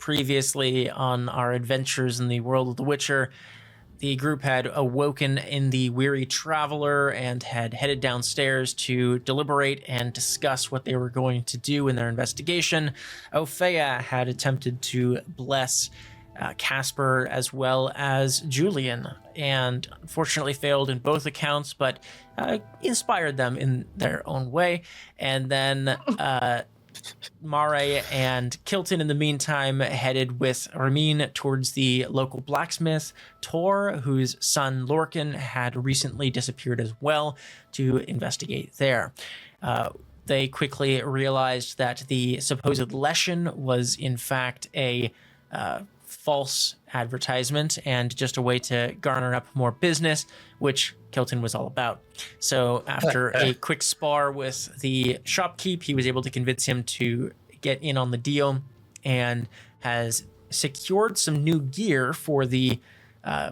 previously on our adventures in the world of The Witcher, the group had awoken in the Weary Traveler and had headed downstairs to deliberate and discuss what they were going to do in their investigation. Opheia had attempted to bless Casper as well as Julian, and unfortunately failed in both accounts, but inspired them in their own way. And then Mare and Kilton, in the meantime, headed with Ramin towards the local blacksmith, Tor, whose son Lorcan had recently disappeared as well, to investigate there. They quickly realized that the supposed lesson was, in fact, a false advertisement and just a way to garner up more business, which Kilton was all about. So after a quick spar with the shopkeep, he was able to convince him to get in on the deal and has secured some new gear for the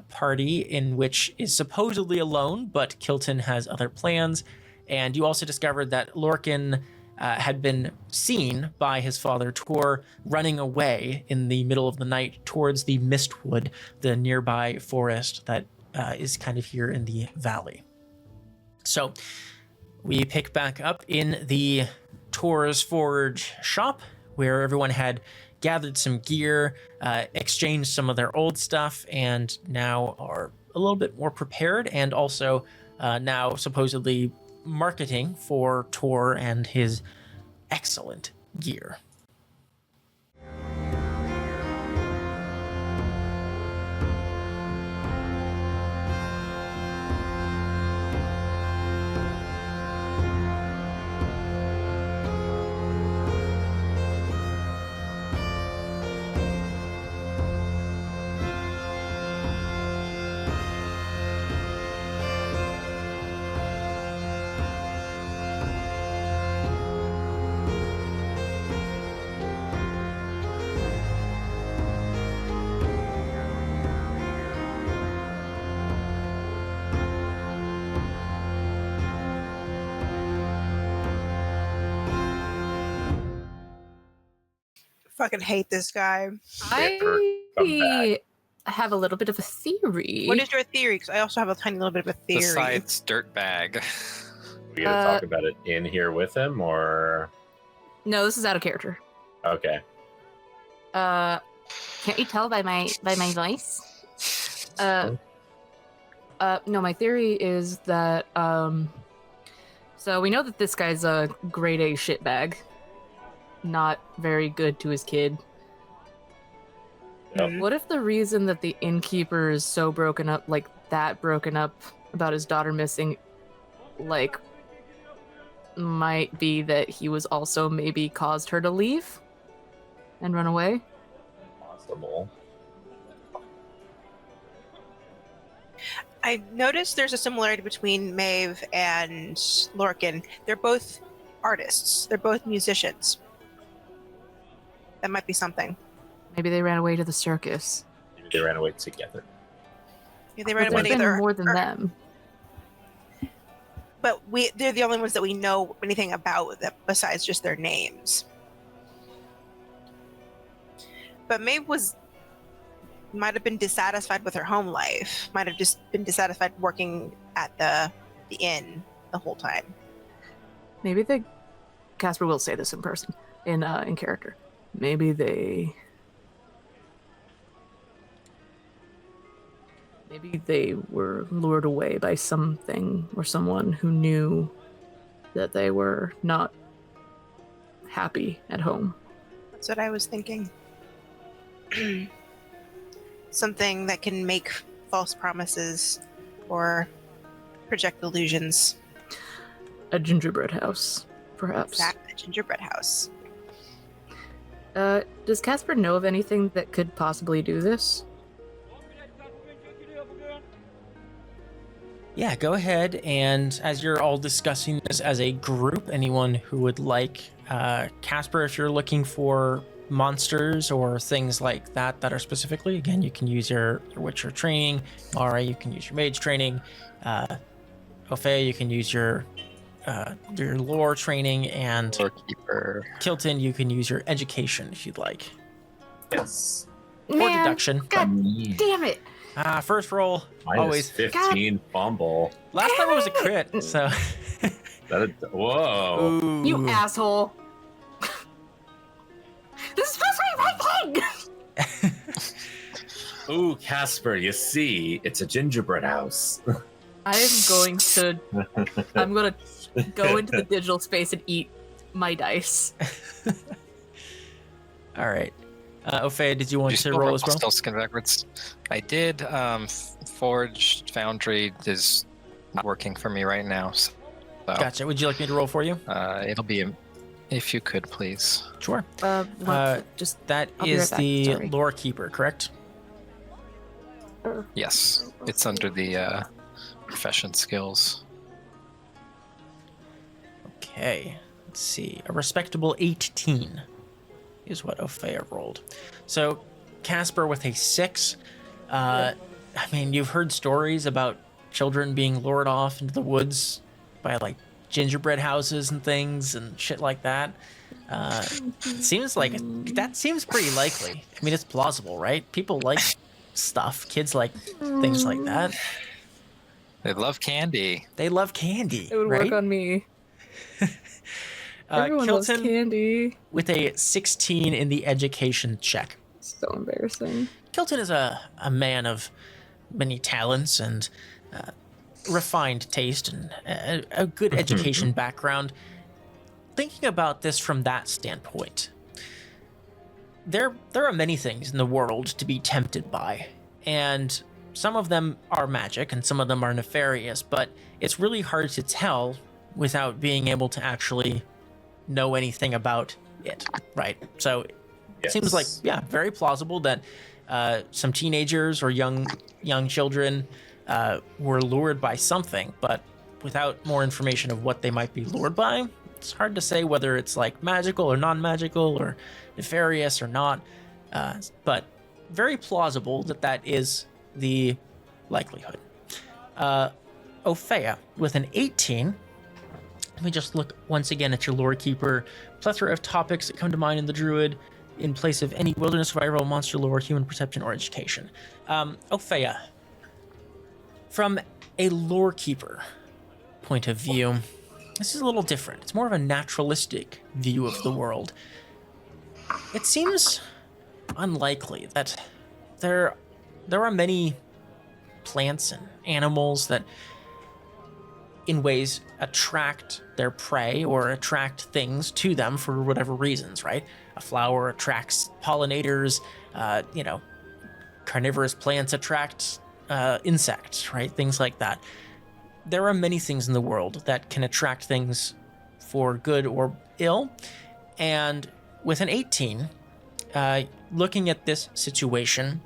party, in which is supposedly alone, but Kilton has other plans. And you also discovered that Lorcan had been seen by his father Tor running away in the middle of the night towards the Mystwood, the nearby forest that is kind of here in the valley. So we pick back up in the Tor's Forge shop, where everyone had gathered some gear, exchanged some of their old stuff, and now are a little bit more prepared, and also now supposedly marketing for Tor and his excellent gear. Fucking hate this guy. I have a little bit of a theory. What is your theory? Because I also have a tiny little bit of a theory. Besides dirtbag. We gonna talk about it in here with him, or No, this is out of character. okay? Can't you tell by my voice? No, my theory is that so we know that this guy's a grade A shitbag. Not very good to his kid. Yep. What if the reason that the innkeeper is so broken up about his daughter missing, like, might be that he was also maybe caused her to leave and run away? Possible. I noticed there's a similarity between Maeve and Lorcan. They're both artists. They're both musicians. That might be something. Maybe they ran away to the circus. Maybe they ran away together. Yeah, they ran away There's been together. more than them. But they're the only ones that we know anything about that besides just their names. But Maeve might have been dissatisfied with her home life. Might have just been dissatisfied working at the inn the whole time. Maybe Casper will say this in person, in character. Maybe they were lured away by something or someone who knew that they were not happy at home. That's what I was thinking. Something that can make false promises or project illusions. A gingerbread house, perhaps. Exactly, a gingerbread house. Does Casper know of anything that could possibly do this? Yeah, go ahead, and as you're all discussing this as a group, anyone who would like, Casper, if you're looking for monsters or things like that are specifically, again, you can use your Witcher training. Mara, you can use your mage training. Opheia, you can use your lore training, and Storekeeper. Kilton, you can use your education if you'd like. Yes. For Man, deduction. God damn it. First roll, Minus always. 15 fumble. Last time it was a crit, so. Whoa. Ooh. You asshole. This is supposed to be my thing. Ooh, Casper, you see, it's a gingerbread house. I'm going to go into the digital space and eat my dice. All right. Opheia, did you want Did to you roll as well? Still skin backwards. I did. Forged Foundry is not working for me right now. So, Gotcha. Would you like me to roll for you? it'll be if you could, please. Sure. Just That I'll be is right back, the sorry. lore keeper, correct? Yes, it's under the profession skills. Okay. Let's see. A respectable 18 is what Opheia rolled. So Casper with a 6. I mean, you've heard stories about children being lured off into the woods by like gingerbread houses and things and shit like that. It seems like that seems pretty likely. I mean, it's plausible, right? People like stuff. Kids like things like that. They love candy. They love candy. it would right? work on me. Everyone loves Kilton candy. with a 16 in the education check. So embarrassing. Kilton is a man of many talents and refined taste and a good education background. Thinking about this from that standpoint, there are many things in the world to be tempted by, and some of them are magic and some of them are nefarious, but it's really hard to tell without being able to actually know anything about it, right? So it seems like, yeah, very plausible that some teenagers or young children were lured by something, but without more information of what they might be lured by, it's hard to say whether it's like magical or non-magical or nefarious or not, but very plausible that is the likelihood. Opheia with an 18. Let me just look once again at your lore keeper. Plethora of topics that come to mind in the Druid in place of any wilderness survival, monster lore, human perception, or education. Opheia, from a lore keeper point of view, this is a little different. It's more of a naturalistic view of the world. It seems unlikely that there are many plants and animals that in ways attract their prey or attract things to them for whatever reasons, right? A flower attracts pollinators, carnivorous plants attract insects, right? Things like that. There are many things in the world that can attract things for good or ill. And with an 18, looking at this situation,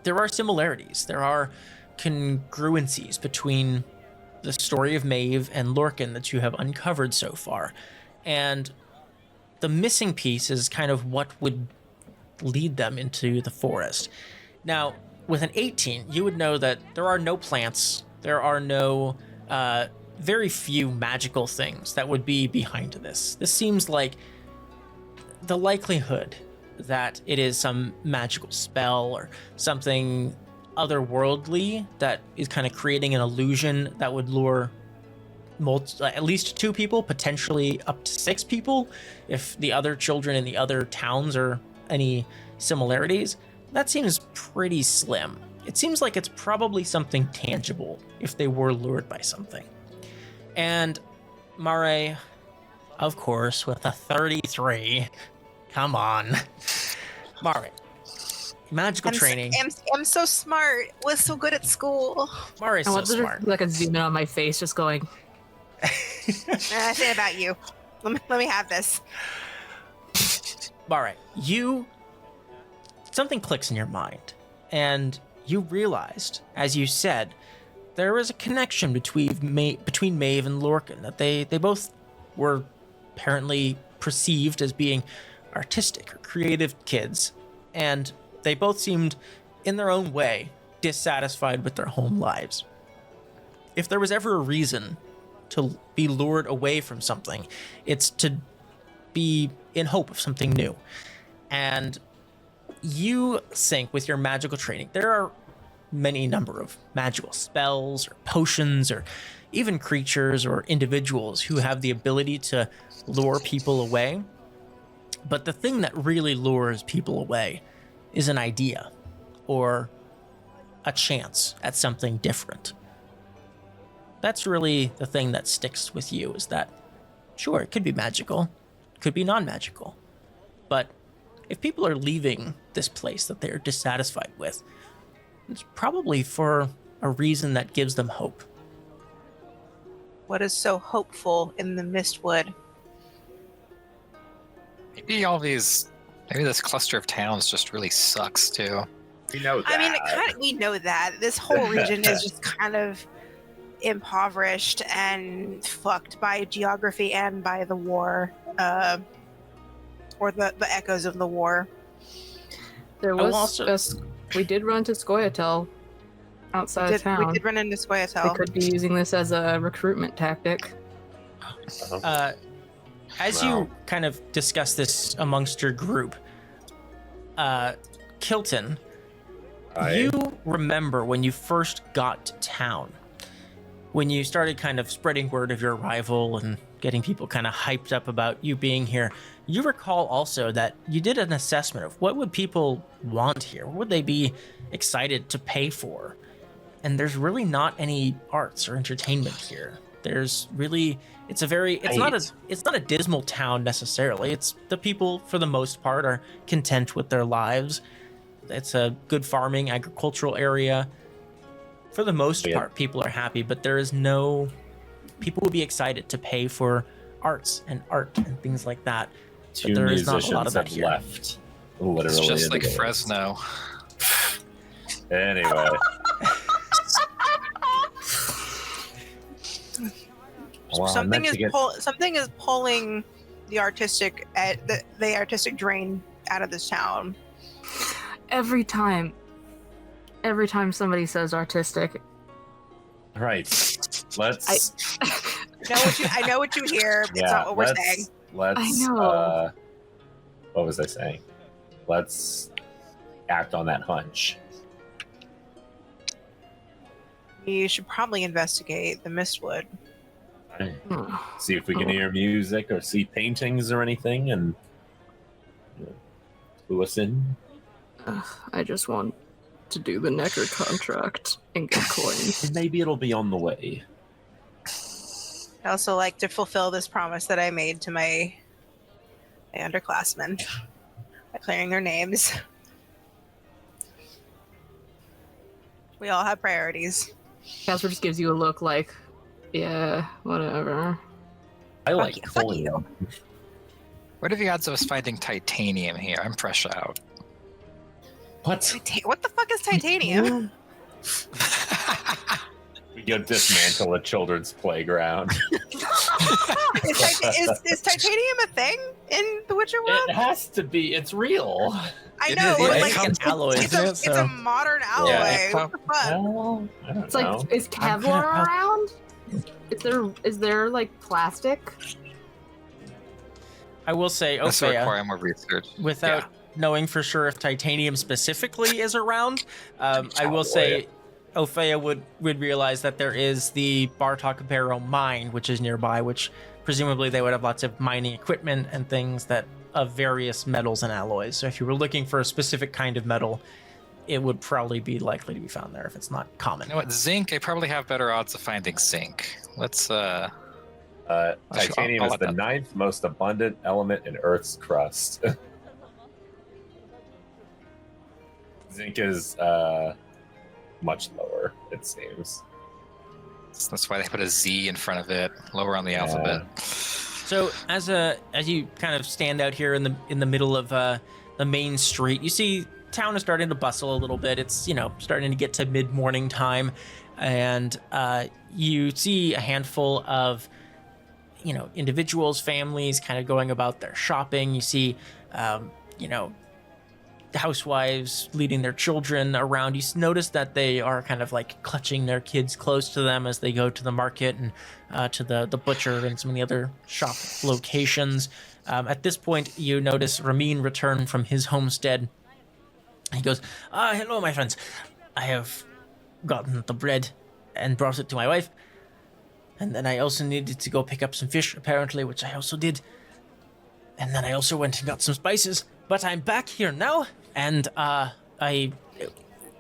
there are similarities. There are congruencies between the story of Maeve and Lorcan that you have uncovered so far. And the missing piece is kind of what would lead them into the forest. Now, with an 18, you would know that there are no plants, there are no, very few magical things that would be behind this. This seems like the likelihood that it is some magical spell or something otherworldly that is kind of creating an illusion that would lure at least 2 people, potentially up to 6 people, if the other children in the other towns are any similarities. That seems pretty slim. It seems like it's probably something tangible if they were lured by something. And Mare, of course, with a 33. Come on. Mare. Magical training. I'm so smart. Was so good at school. Mare's so smart. Like a zoom in on my face, just going. I say about you. Let me have this. Mare, something clicks in your mind, and you realized, as you said, there was a connection between Maeve and Lorcan, that they both were apparently perceived as being artistic or creative kids, and they both seemed, in their own way, dissatisfied with their home lives. If there was ever a reason to be lured away from something, it's to be in hope of something new. And you think with your magical training, there are many number of magical spells or potions or even creatures or individuals who have the ability to lure people away. But the thing that really lures people away is an idea or a chance at something different. That's really the thing that sticks with you, is that, sure, it could be magical, could be non-magical, but if people are leaving this place that they're dissatisfied with, it's probably for a reason that gives them hope. What is so hopeful in the Mystwood? Maybe this cluster of towns just really sucks too. We know that. I mean, we know that. This whole region is just kind of impoverished and fucked by geography and by the war, or the echoes of the war. There was we did run to Scoia'tael outside of town. We did run into Scoia'tael. They could be using this as a recruitment tactic. As you kind of discuss this amongst your group, Kilton, you remember when you first got to town, when you started kind of spreading word of your arrival and getting people kind of hyped up about you being here. You recall also that you did an assessment of what would people want here? What would they be excited to pay for? And there's really not any arts or entertainment here. There's really, it's not a dismal town necessarily. It's the people, for the most part, are content with their lives. It's a good farming, agricultural area. For the most part, people are happy, but there is no, people would be excited to pay for arts and art and things like that. Two but there is musicians not a lot of that have here. left. Literally, It's just like today. Fresno. Anyway. Well, Something is pulling the artistic drain out of this town. Every time somebody says artistic, Right. Let's. I know what you hear. It's not what we're saying. Let's. I know. What was I saying? Let's act on that hunch. You should probably investigate the Mystwood. Right. See if we can hear music or see paintings or anything, and clue us in. I just want to do the Necker contract and get coins. Maybe it'll be on the way. I also like to fulfill this promise that I made to my underclassmen by clearing their names. We all have priorities. Casper just gives you a look like, yeah, whatever. I like fuck pulling you. them. What are the odds of us finding titanium here? I'm fresh out. What? What the fuck is titanium? We go dismantle a children's playground. Is titanium a thing in the Witcher world? It has to be. It's real. I It know, is, but yeah, like it's an alloy, isn't it? it's a modern alloy. Yeah. What the fuck? Well, I don't It's know. like, is I'm Kevlar gonna- around? Is there like plastic? I will say, This will Opheia, require more research. without knowing for sure if titanium specifically is around, I will say Opheia would realize that there is the Bartok Barrow mine, which is nearby, which presumably they would have lots of mining equipment and things that of various metals and alloys. So if you were looking for a specific kind of metal, it would probably be likely to be found there if it's not common. You know what? Zinc, I probably have better odds of finding zinc. Let's Titanium I'll is let the them- ninth most abundant element in Earth's crust. Zinc is much lower, it seems. that's why they put a Z in front of it, lower on the alphabet. So as you kind of stand out here in the middle of the main street, you see town is starting to bustle a little bit. It's starting to get to mid-morning time, and you see a handful of individuals, families, kind of going about their shopping. You see housewives leading their children around. You notice that they are kind of like clutching their kids close to them as they go to the market and to the butcher and some of the other shop locations. At this point, you notice Ramin return from his homestead He goes, hello, my friends. I have gotten the bread and brought it to my wife. And then I also needed to go pick up some fish, apparently, which I also did. And then I also went and got some spices. But I'm back here now, and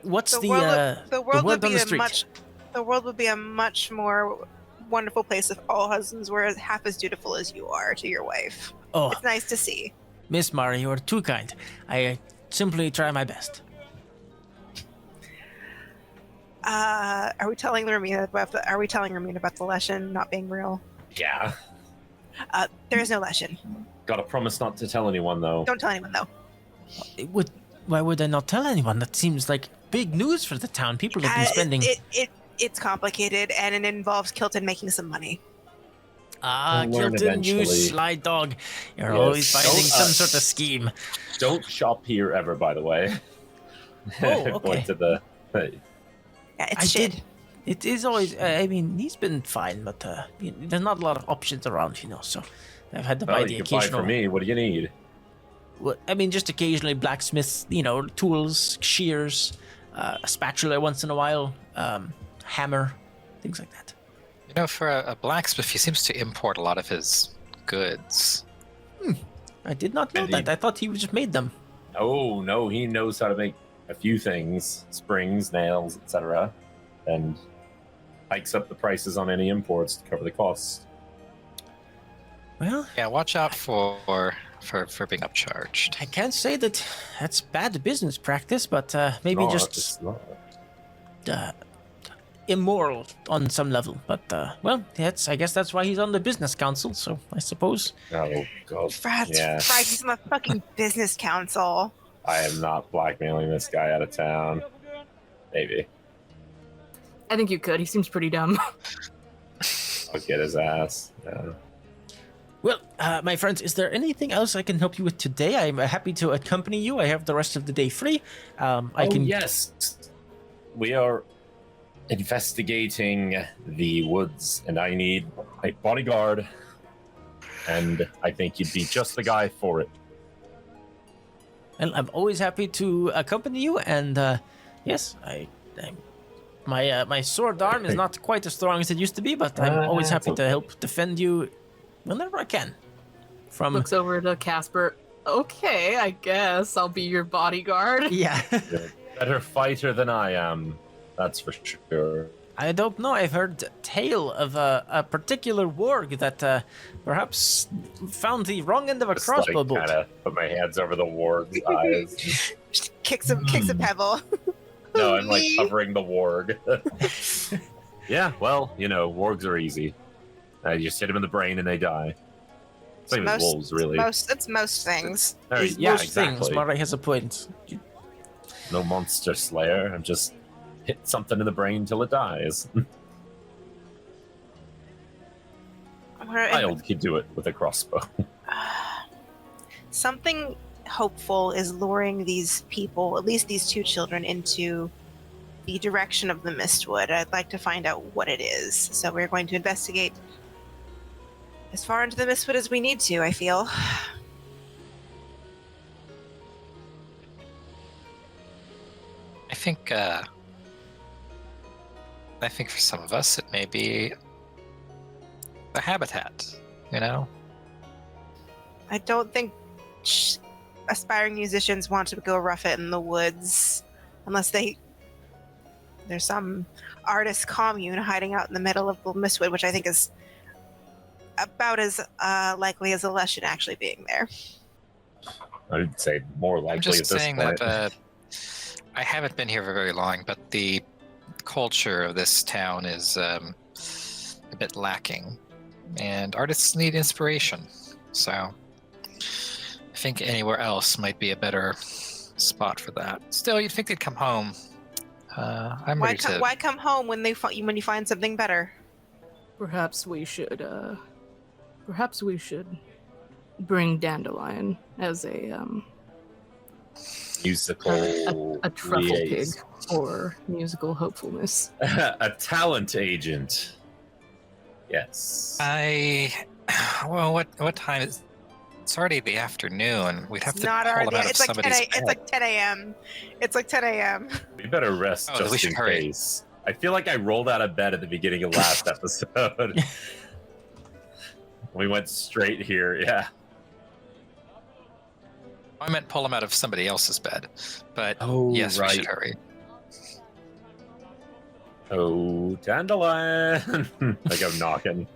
what's the word would on be the a street? the world would be a much more wonderful place if all husbands were half as dutiful as you are to your wife. Oh, It's nice to see. Miss Mara, you are too kind. I simply try my best. Are we telling Ramina about the lesson not being real? Yeah. There is no lesson. Gotta promise not to tell anyone, though. Don't tell anyone though. Why would I not tell anyone? That seems like big news for the town. People have been spending. It's complicated and it involves Kilton making some money. We'll learn Kilton, you eventually. sly dog. You're Yes. always finding Don't, some sort of scheme. Don't shop here ever, by the way. Oh, okay. Point to the. Yeah, it's I shit. did. It is always. I mean, he's been fine, but there's not a lot of options around, So I've had to buy Well, the you can buy occasional. for me. What do you need? Well, I mean, just occasionally blacksmiths, tools, shears, a spatula once in a while, hammer, things like that. For a blacksmith, he seems to import a lot of his goods. I did not know And that. I thought he just made them. Oh no, he knows how to make a few things: springs, nails, etc., and hikes up the prices on any imports to cover the costs. Well, Yeah, watch out for being upcharged. I can't say that that's bad business practice, but maybe No, just it's not. immoral on some level. But I guess that's why he's on the business council. So I suppose. Oh god. Yeah. Right, he's on the fucking business council. I am not blackmailing this guy out of town. Maybe. I think you could. He seems pretty dumb. I'll get his ass. Yeah. Well, my friends, is there anything else I can help you with today? I'm happy to accompany you. I have the rest of the day free. Yes. We are investigating the woods, and I need a bodyguard. And I think you'd be just the guy for it. Well, I'm always happy to accompany you, and yes, my sword arm is not quite as strong as it used to be, but I'm always happy to help defend you whenever I can. From Looks over to Casper. Okay, I guess I'll be your bodyguard. yeah, You're a better fighter than I am. That's for sure. I don't know. I've heard tale of a particular warg that perhaps found the wrong end of a Just crossbow bolt. Kinda put my hands over the warg's eyes. Just kicks a pebble. No, I'm like Me. covering the warg. Yeah, well, wargs are easy. You just hit them in the brain and they die. Same as wolves, really. It's most things. Yeah, Most exactly. things, Mara has a point. No monster slayer. I'm just hit something in the brain till it dies. Child could do it with a crossbow. Something hopeful is luring these people, at least these two children, into the direction of the Mystwood. I'd like to find out what it is. So we're going to investigate as far into the Mystwood as we need to, I feel. I think for some of us it may be a habitat, I don't think aspiring musicians want to go rough it in the woods unless there's some artist commune hiding out in the middle of the Mystwood, which I think is about as likely as a lesson actually being there. I'd say more likely I'm just at this saying point. that I haven't been here for very long, but the culture of this town is a bit lacking, and artists need inspiration. So I think anywhere else might be a better spot for that. Still, you'd think they'd come home. I'm ready to. Why come home when you find something better? Perhaps we should bring Dandelion as a Musical a truffle pig liaison. or musical hopefulness. A talent agent. Yes. Well, what time is It's already the afternoon. We'd have It's to not pull already. him out of It's like 10 somebody's a, it's bed. like 10 a.m. It's like 10 a.m. We better rest Oh, we just should in hurry. case. I feel like I rolled out of bed at the beginning of last episode. We went straight here, yeah. I meant pull him out of somebody else's bed. But Oh, yes, we right. should hurry. Oh, dandelion! Like I'm knocking.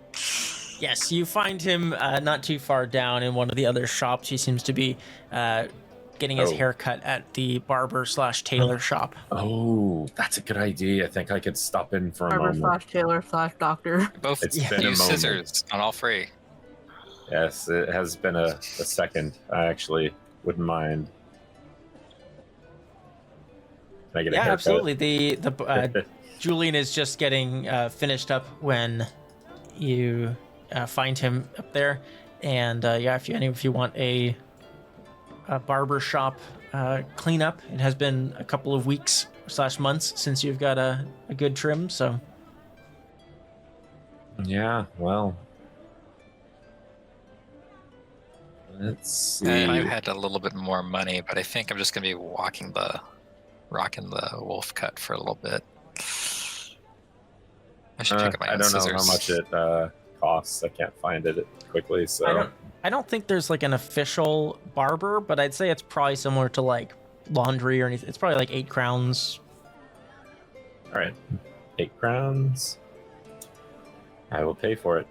Yes, you find him not too far down in one of the other shops. He seems to be getting his Oh. hair cut at the barber/tailor shop. Oh, that's a good idea. I think I could stop in for a Barber moment. / tailor / doctor. Both It's Yeah. been a use moment. scissors on all three. Yes, it has been a second. I actually wouldn't mind. Can I get a Yeah, haircut? absolutely. The Julian is just getting finished up when you find him up there, and yeah, if you want a barber shop cleanup, it has been a couple of weeks / months since you've got a good trim. So Yeah, well. Let's see. And I've had a little bit more money, but I think I'm just going to be rocking the wolf cut for a little bit. I should pick up my I own don't scissors. know how much it costs. I can't find it quickly, so I don't think there's like an official barber, but I'd say it's probably similar to like laundry or anything. It's probably like 8 crowns. all right. 8 crowns. I will pay for it.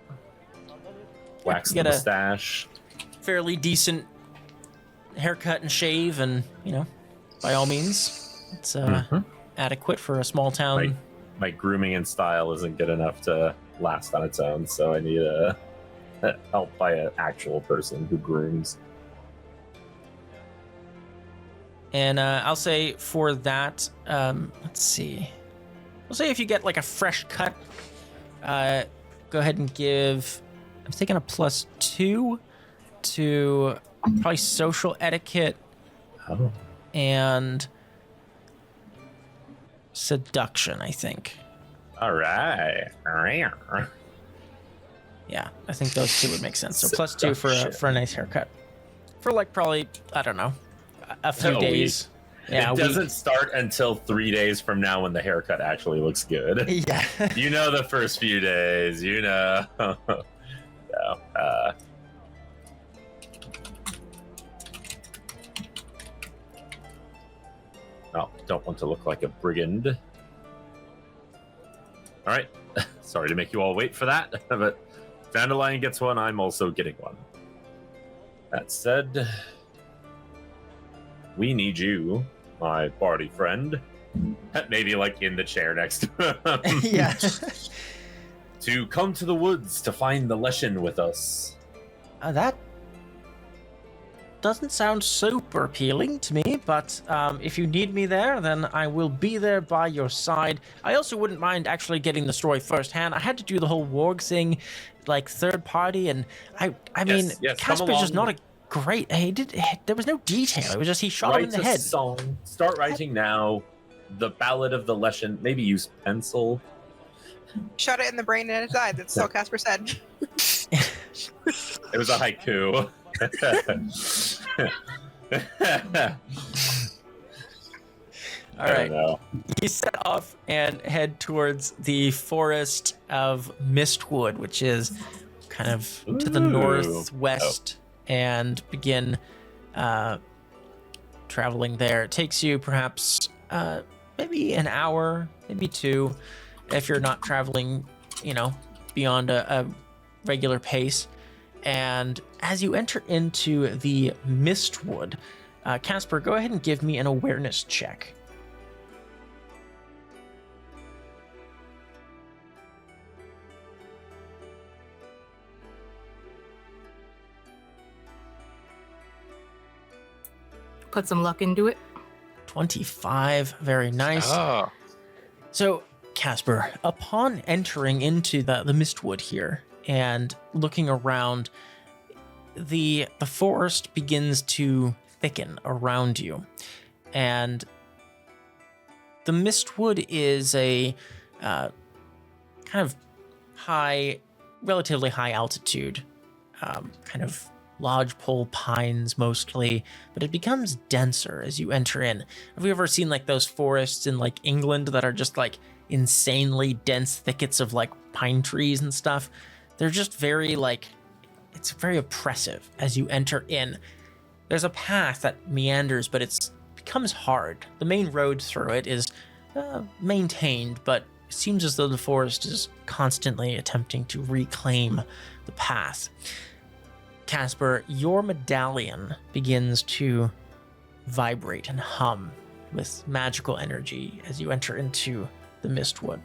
Wax You the get a- mustache. Fairly decent haircut and shave, and by all means, it's Mhm. adequate for a small town. Right. My grooming and style isn't good enough to last on its own, so I need help by an actual person who grooms. And I'll say for that, let's see. I'll say if you get like a fresh cut, go ahead and give. I'm thinking a +2 to probably social etiquette Oh, and seduction, I think. all right. Yeah, I think those two would make sense. So +2 for a nice haircut. For like probably, I don't know, a few A week. days. Yeah, It a week. doesn't start until 3 days from now when the haircut actually looks good. Yeah. You know the first few days, you know. No, oh, don't want to look like a brigand. All right. Sorry to make you all wait for that, but Dandelion gets one. I'm also getting one. That said, we need you, my party friend. Maybe like in the chair next to him. Yeah. To come to the woods to find the Leshen with us. That doesn't sound super appealing to me, but if you need me there, then I will be there by your side. I also wouldn't mind actually getting the story firsthand. I had to do the whole warg thing, like third party, and I mean, yes, come Casper's just along. not a great. There was no detail. It was just he shot him in the Write a head. song. Start writing now. The Ballad of the Leshen. Maybe use pencil. Shot it in the brain and it died. That's all Casper said. It was a haiku. All I right. don't know. You set off and head towards the forest of Mystwood, which is kind of to the Ooh. northwest, and begin traveling there. It takes you perhaps maybe an hour, maybe 2, if you're not traveling, beyond a regular pace. And as you enter into the Mystwood, Casper, go ahead and give me an awareness check. Put some luck into it. 25, very nice. Oh, So, Casper, upon entering into the Mystwood here and looking around, the forest begins to thicken around you. And the Mystwood is a kind of relatively high altitude kind of lodgepole pines mostly, but it becomes denser as you enter in. Have you ever seen like those forests in like England that are just like insanely dense thickets of like pine trees and stuff? They're just very like, it's very oppressive as you enter in. There's a path that meanders, but it becomes hard. The main road through it is maintained, but it seems as though the forest is constantly attempting to reclaim the path. Casper, your medallion begins to vibrate and hum with magical energy as you enter into the Mystwood.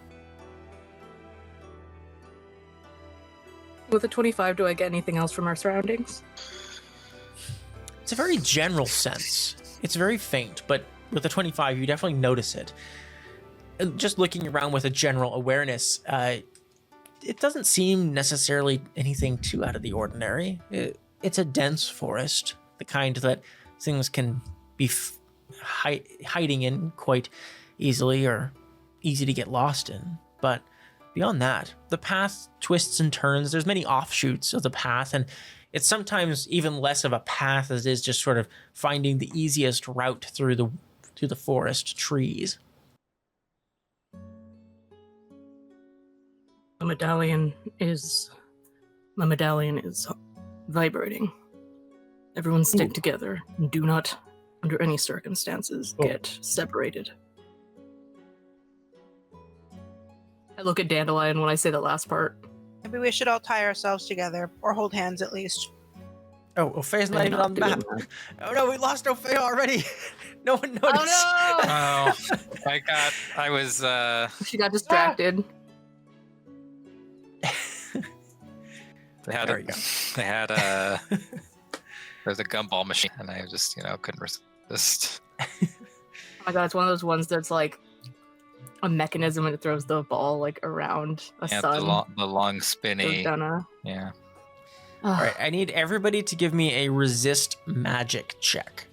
With a 25, do I get anything else from our surroundings? It's a very general sense. It's very faint, but with a 25, you definitely notice it. Just looking around with a general awareness, it doesn't seem necessarily anything too out of the ordinary. It's a dense forest, the kind that things can be hiding in quite easily or easy to get lost in. But beyond that, the path twists and turns. There's many offshoots of the path, and it's sometimes even less of a path as it is just sort of finding the easiest route through the forest trees. My medallion is vibrating. Everyone stick together. Do not, under any circumstances, get separated. I look at Dandelion when I say the last part. Maybe we should all tie ourselves together, or hold hands at least. Oh, Opheia's not I'm even not on the map. doing that. Oh no, we lost Opheia already. No one noticed. Oh I was no! She got distracted. They had There you go. there's a gumball machine, and I just couldn't resist. Oh my god, it's one of those ones that's like a mechanism and it throws the ball like around a sun. The long spinny. Yeah. All right, I need everybody to give me a resist magic check.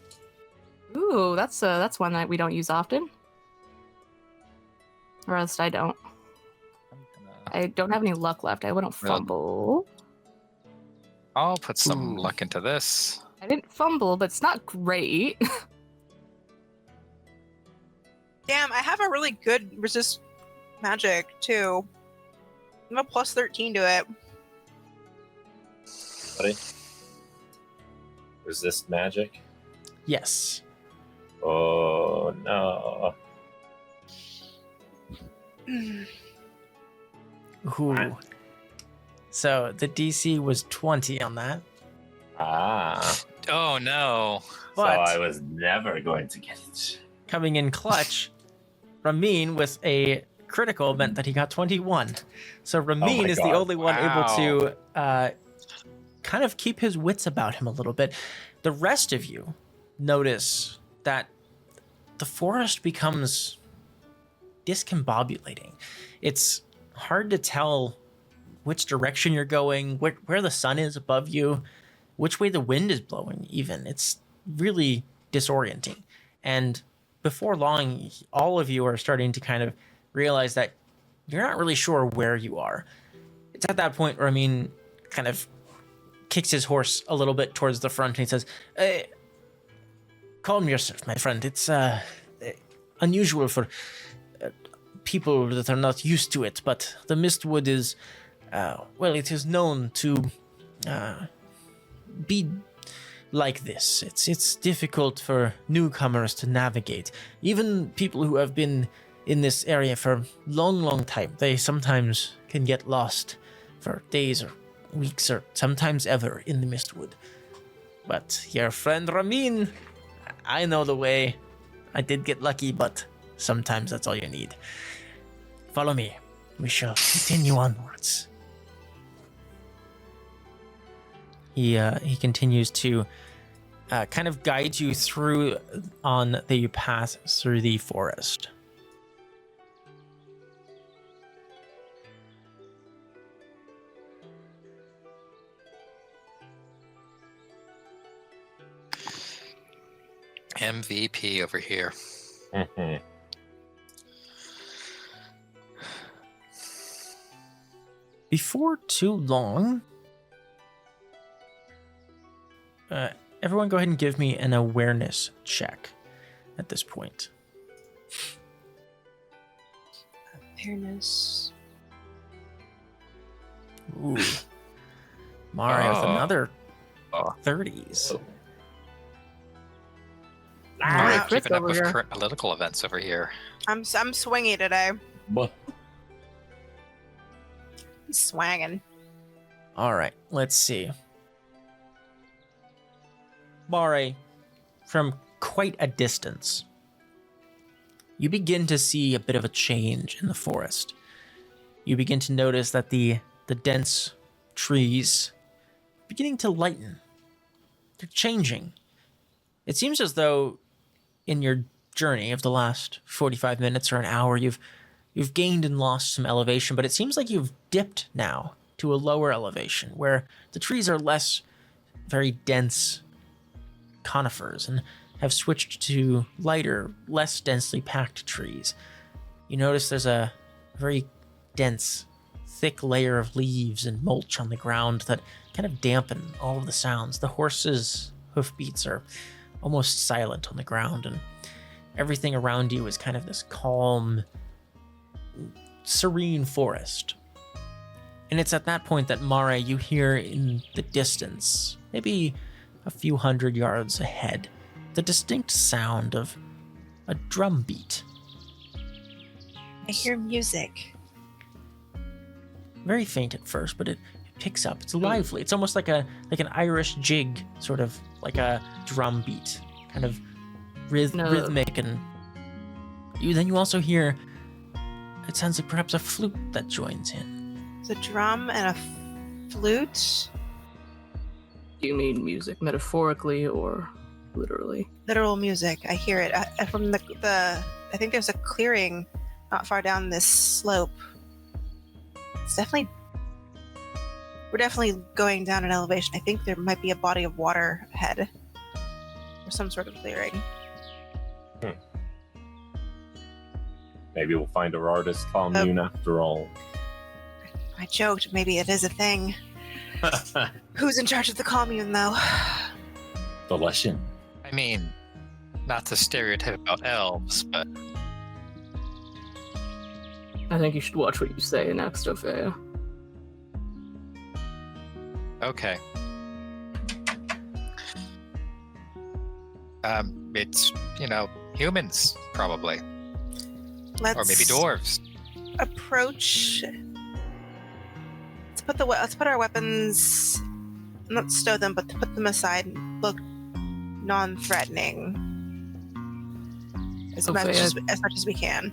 Ooh, that's one that we don't use often. Or else I don't. I don't have any luck left. I wouldn't fumble. I'll put some luck into this. I didn't fumble, but it's not great. Damn, I have a really good resist magic, too. I have a plus 13 to it. Buddy? Resist magic? Yes. Oh, no. Ooh. So the DC was 20 on that. Ah. Oh no. But So I was never going to get it. coming in clutch, Ramin with a critical meant that he got 21. So Ramin my is the God. only one able Wow. to kind of keep his wits about him a little bit. The rest of you notice that the forest becomes discombobulating. It's hard to tell which direction you're going, where the sun is above you, which way the wind is blowing even. It's really disorienting. And before long, all of you are starting to kind of realize that you're not really sure where you are. It's at that point where Ramin kind of kicks his horse a little bit towards the front and he says, calm yourself, my friend. It's unusual for people that are not used to it, but the Mystwood is, well, it is known to be like this. It's difficult for newcomers to navigate. Even people who have been in this area for a long time, they sometimes can get lost for days or weeks or sometimes ever in the Mystwood. But your friend Ramin, I know the way. I did get lucky, but sometimes that's all you need. Follow me. We shall continue onwards. He continues to kind of guide you through on the path through the forest. MVP over here. Mhm. Before too long, everyone go ahead and give me an awareness check at this point. Awareness. Ooh. Mara with another Oh. 30s. Oh. We're Chris keeping up over with here. current political events over here. I'm swingy today. But Swanging. All right, let's see. Mare, from quite a distance, you begin to see a bit of a change in the forest. You begin to notice that the dense trees are beginning to lighten. They're changing. It seems as though in your journey of the last 45 minutes or an hour, you've gained and lost some elevation, but it seems like you've dipped now to a lower elevation where the trees are less very dense conifers and have switched to lighter, less densely packed trees. You notice there's a very dense, thick layer of leaves and mulch on the ground that kind of dampen all of the sounds. The horses' hoofbeats are almost silent on the ground, and everything around you is kind of this calm, serene forest. And it's at that point that, Mare, you hear in the distance, maybe a few hundred yards ahead, the distinct sound of a drum beat. I hear music. Very faint at first, but it picks up. It's lively. It's almost like an Irish jig, sort of like a drum beat, kind of rhythmic, and you also hear, it sounds like perhaps a flute that joins in. It's a drum and a flute. Do you mean music metaphorically or literally? Literal music. I hear it from the. I think there's a clearing not far down this slope. It's definitely. We're definitely going down an elevation. I think there might be a body of water ahead, or some sort of clearing. maybe we'll find our artist commune after all. I joked. Maybe it is a thing. Who's in charge of the commune, though? The Leshen. I mean, not to stereotype about elves, but I think you should watch what you say next, Opheia. okay. It's, humans, probably. Let's Or maybe dwarves. approach. Let's put our weapons, not stow them, but to put them aside and look non-threatening as much as we can.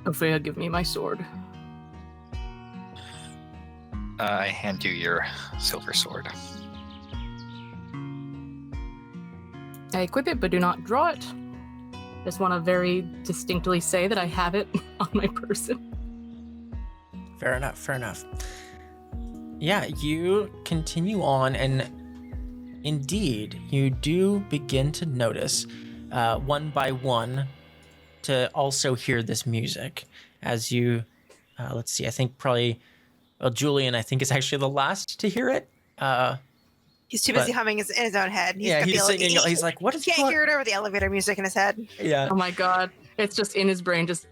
Opheia, give me my sword. I hand you your silver sword. I equip it, but do not draw it. Just want to very distinctly say that I have it on my person. Fair enough, fair enough. Yeah, you continue on, and indeed, you do begin to notice, one by one, to also hear this music. As you, let's see, I think probably, Julian, I think, is actually the last to hear it. He's too busy humming in his own head. He's singing, he's like, what is He can't hear it over the elevator music in his head. Yeah. Oh my god. It's just in his brain, just...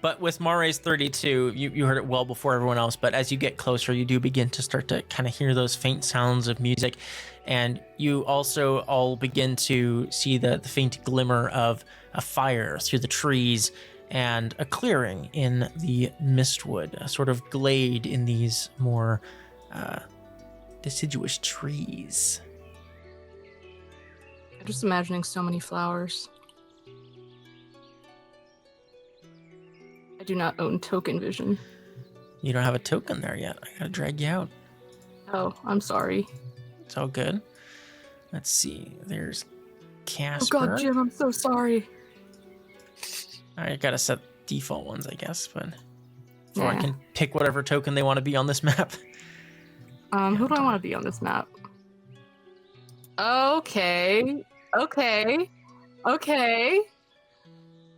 But with Mare's 32, you heard it well before everyone else, but as you get closer, you do begin to start to kind of hear those faint sounds of music, and you also all begin to see the faint glimmer of a fire through the trees and a clearing in the Mystwood, a sort of glade in these more deciduous trees. I'm just imagining so many flowers. I do not own token vision. You don't have a token there yet. I gotta drag you out. Oh, I'm sorry. It's all good. Let's see. There's Casper. Oh god, Jim, I'm so sorry. I gotta set default ones, I guess, but before I Yeah. can pick whatever token they want to be on this map. Who do I want to be on this map? Okay.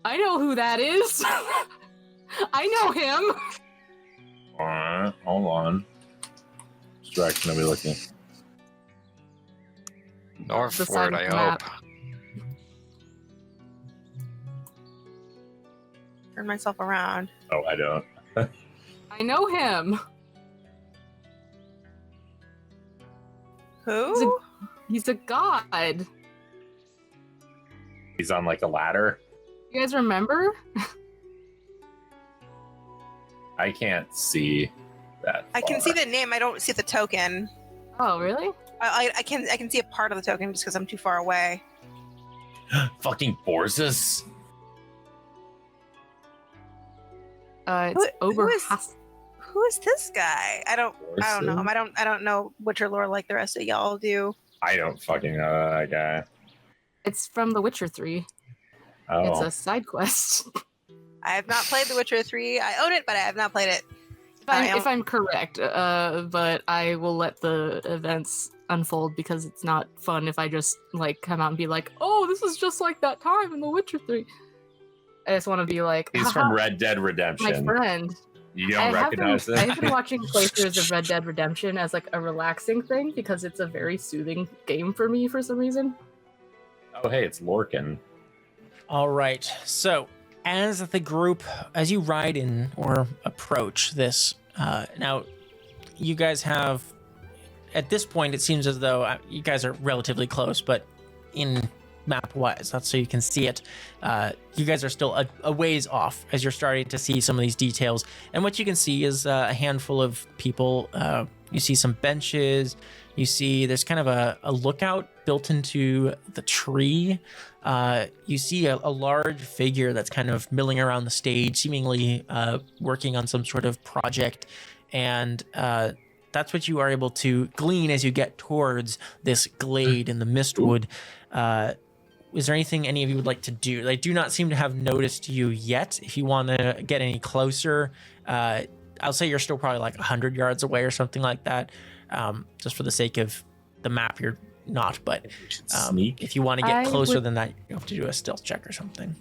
I know who that is. I know him. Hold on. Which direction are we looking? Northward, I of the hope. map. Turn myself around. Oh, I don't. I know him. Who? He's a god. He's on like a ladder. You guys remember? I can't see that. I can far. see the name. I don't see the token. Oh, really? I can see a part of the token just because I'm too far away. Fucking Borzus. It's Who is- Oberhas. Who is this guy? I don't know him. Borzus? I don't know Witcher lore like the rest of y'all do. I don't fucking know that guy. It's from The Witcher 3. Oh, It's a side quest. I have not played The Witcher 3. I own it, but I have not played it. If I'm correct, but I will let the events unfold because it's not fun if I just like come out and be like, "Oh, this is just like that time in The Witcher 3." I just want to be like, he's "Haha, from Red Dead my Redemption. friend." You don't recognize I have him? been watching playthroughs of Red Dead Redemption as like a relaxing thing because it's a very soothing game for me for some reason. Oh, hey, it's Lorcan. All right. So, as the group, as you ride in or approach this, now you guys have, at this point, it seems as though you guys are relatively close, but in map wise, that's so you can see it. You guys are still a ways off as you're starting to see some of these details. And what you can see is a handful of people. You see some benches. You see there's kind of a lookout built into the tree. You see a large figure that's kind of milling around the stage, seemingly working on some sort of project. And that's what you are able to glean as you get towards this glade in the Mystwood. Is there anything any of you would like to do? They do not seem to have noticed you yet. If you want to get any closer, I'll say you're still probably like 100 yards away or something like that. Just for the sake of the map, you're not. But Sneak. if you want to get I closer would- than that, you have to do a stealth check or something.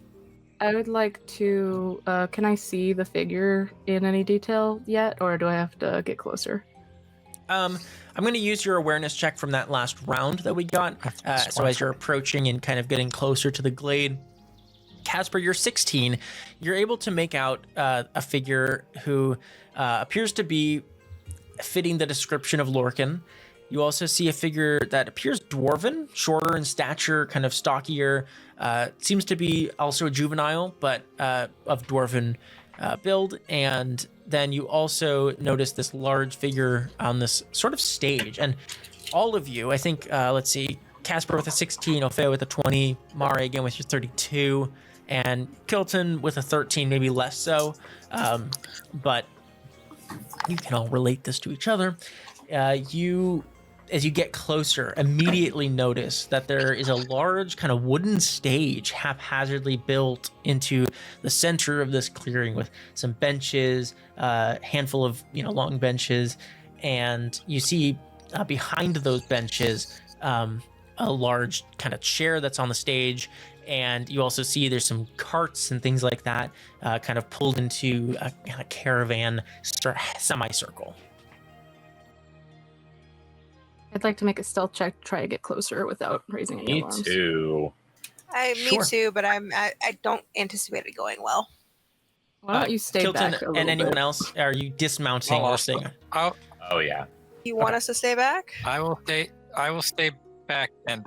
I would like to. Can I see the figure in any detail yet, or do I have to get closer? I'm going to use your awareness check from that last round that we got. So as you're approaching and kind of getting closer to the glade, Casper, you're 16. You're able to make out a figure who appears to be fitting the description of Lorcan. You also see a figure that appears dwarven, shorter in stature, kind of stockier. Seems to be also a juvenile, but of dwarven build. And then you also notice this large figure on this sort of stage. And all of you, I think, let's see, Casper with a 16, Opheia with a 20, Mare again with your 32, and Kilton with a 13, maybe less so. But you can all relate this to each other. You, as you get closer, immediately notice that there is a large kind of wooden stage haphazardly built into the center of this clearing with some benches, a handful of long benches, and you see behind those benches a large kind of chair that's on the stage, and you also see there's some carts and things like that kind of pulled into a kind of caravan semicircle. I'd like to make a stealth check to try to get closer without raising any Me alarms. too. Me Sure. too, but I don't anticipate it going well. Why don't you stay Kilton back a little and anyone bit? else, are you dismounting or staying? Oh yeah. You want us to stay back? I will stay back and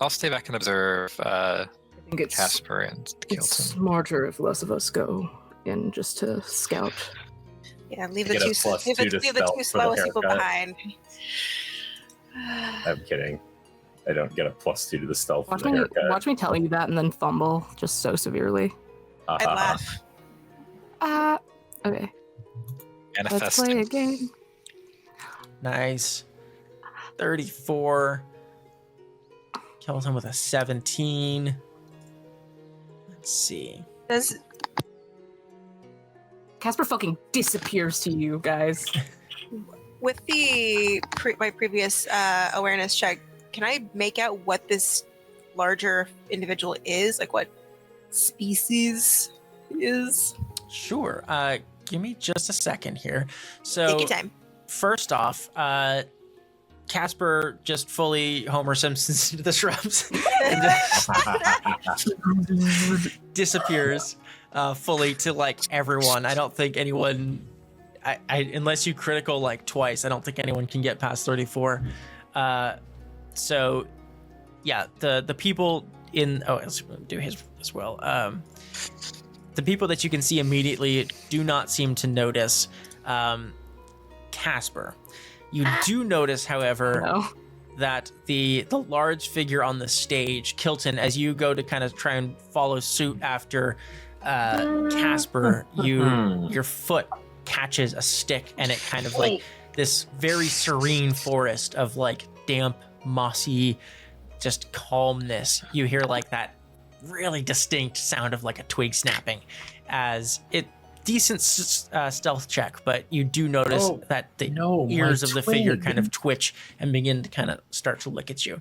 I'll stay back and observe I think it's Casper and it's Kilton. smarter if less of us go in just to scout. Yeah, leave Get the a two plus leave two the, to leave the stealth two for the slowest people haircut. behind. I'm kidding. I don't get a +2 to the stealth for the haircut. Watch me tell you that and then fumble just so severely. I'd laugh. Okay. Let's play Manifesting. a game. Nice. 34. Kelton with a 17. Let's see. Does Casper fucking disappears to you guys. with the my previous awareness check, can I make out what this larger individual is? Like what species is? Sure. Give me just a second here. So Take your time. first off, Casper just fully Homer Simpsons into the shrubs and disappears fully to like everyone. I don't think anyone, I unless you critical like twice, I don't think anyone can get past 34. So yeah, the people in let's do his as well. The people that you can see immediately do not seem to notice Casper. You do notice, however, that the large figure on the stage, Kilton, as you go to kind of try and follow suit after Casper, your foot catches a stick, and it kind of like this very serene forest of like damp, mossy, just calmness. You hear like that really distinct sound of like a twig snapping as it decent stealth check, but you do notice that the ears of the figure kind of twitch and begin to kind of start to lick at you.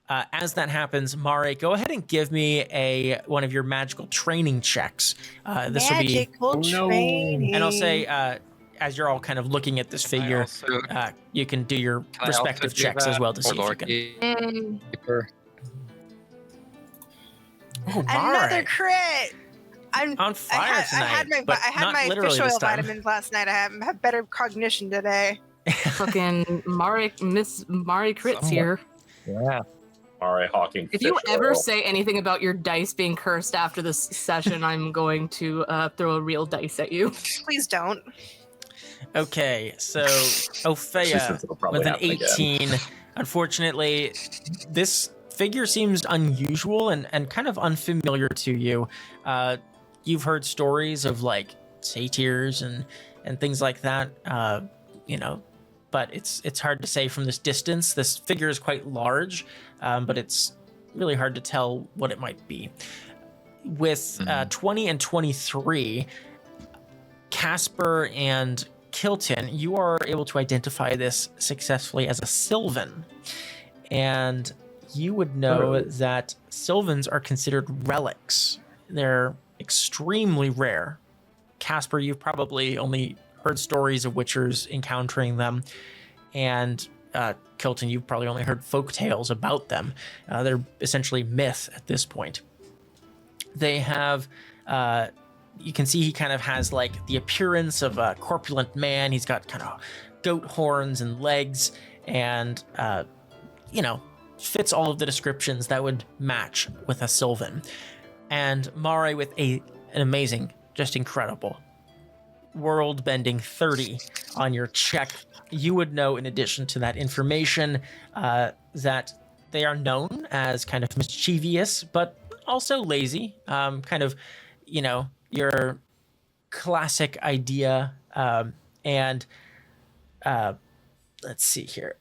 As that happens, Mare, go ahead and give me one of your magical training checks. This will be training. and I'll say as you're all kind of looking at this figure, you can do your respective checks as well to see if you can. Oh, Another crit! I'm on fire tonight. I had my fish oil vitamins last night. I have better cognition today. Fucking Miss Mari crits here. Yeah. All right, Hawking. If you ever say anything about your dice being cursed after this session, I'm going to throw a real dice at you. Please don't. Okay, so Opheia with an 18. Unfortunately, this figure seems unusual and kind of unfamiliar to you. You've heard stories of like satyrs and things like that, but it's hard to say from this distance. This figure is quite large, but it's really hard to tell what it might be. With 20 and 23, Casper and Kilton, you are able to identify this successfully as a Sylvan. And you would know that Sylvans are considered relics. They're extremely rare. Casper, you've probably only heard stories of witchers encountering them. And Kilton, you've probably only heard folk tales about them. They're essentially myth at this point. They have... you can see he kind of has like the appearance of a corpulent man. He's got kind of goat horns and legs and, fits all of the descriptions that would match with a Sylvan. And Mare with an amazing, just incredible, world-bending 30 on your check. You would know, in addition to that information, that they are known as kind of mischievous, but also lazy. Kind of, your classic idea. Let's see here.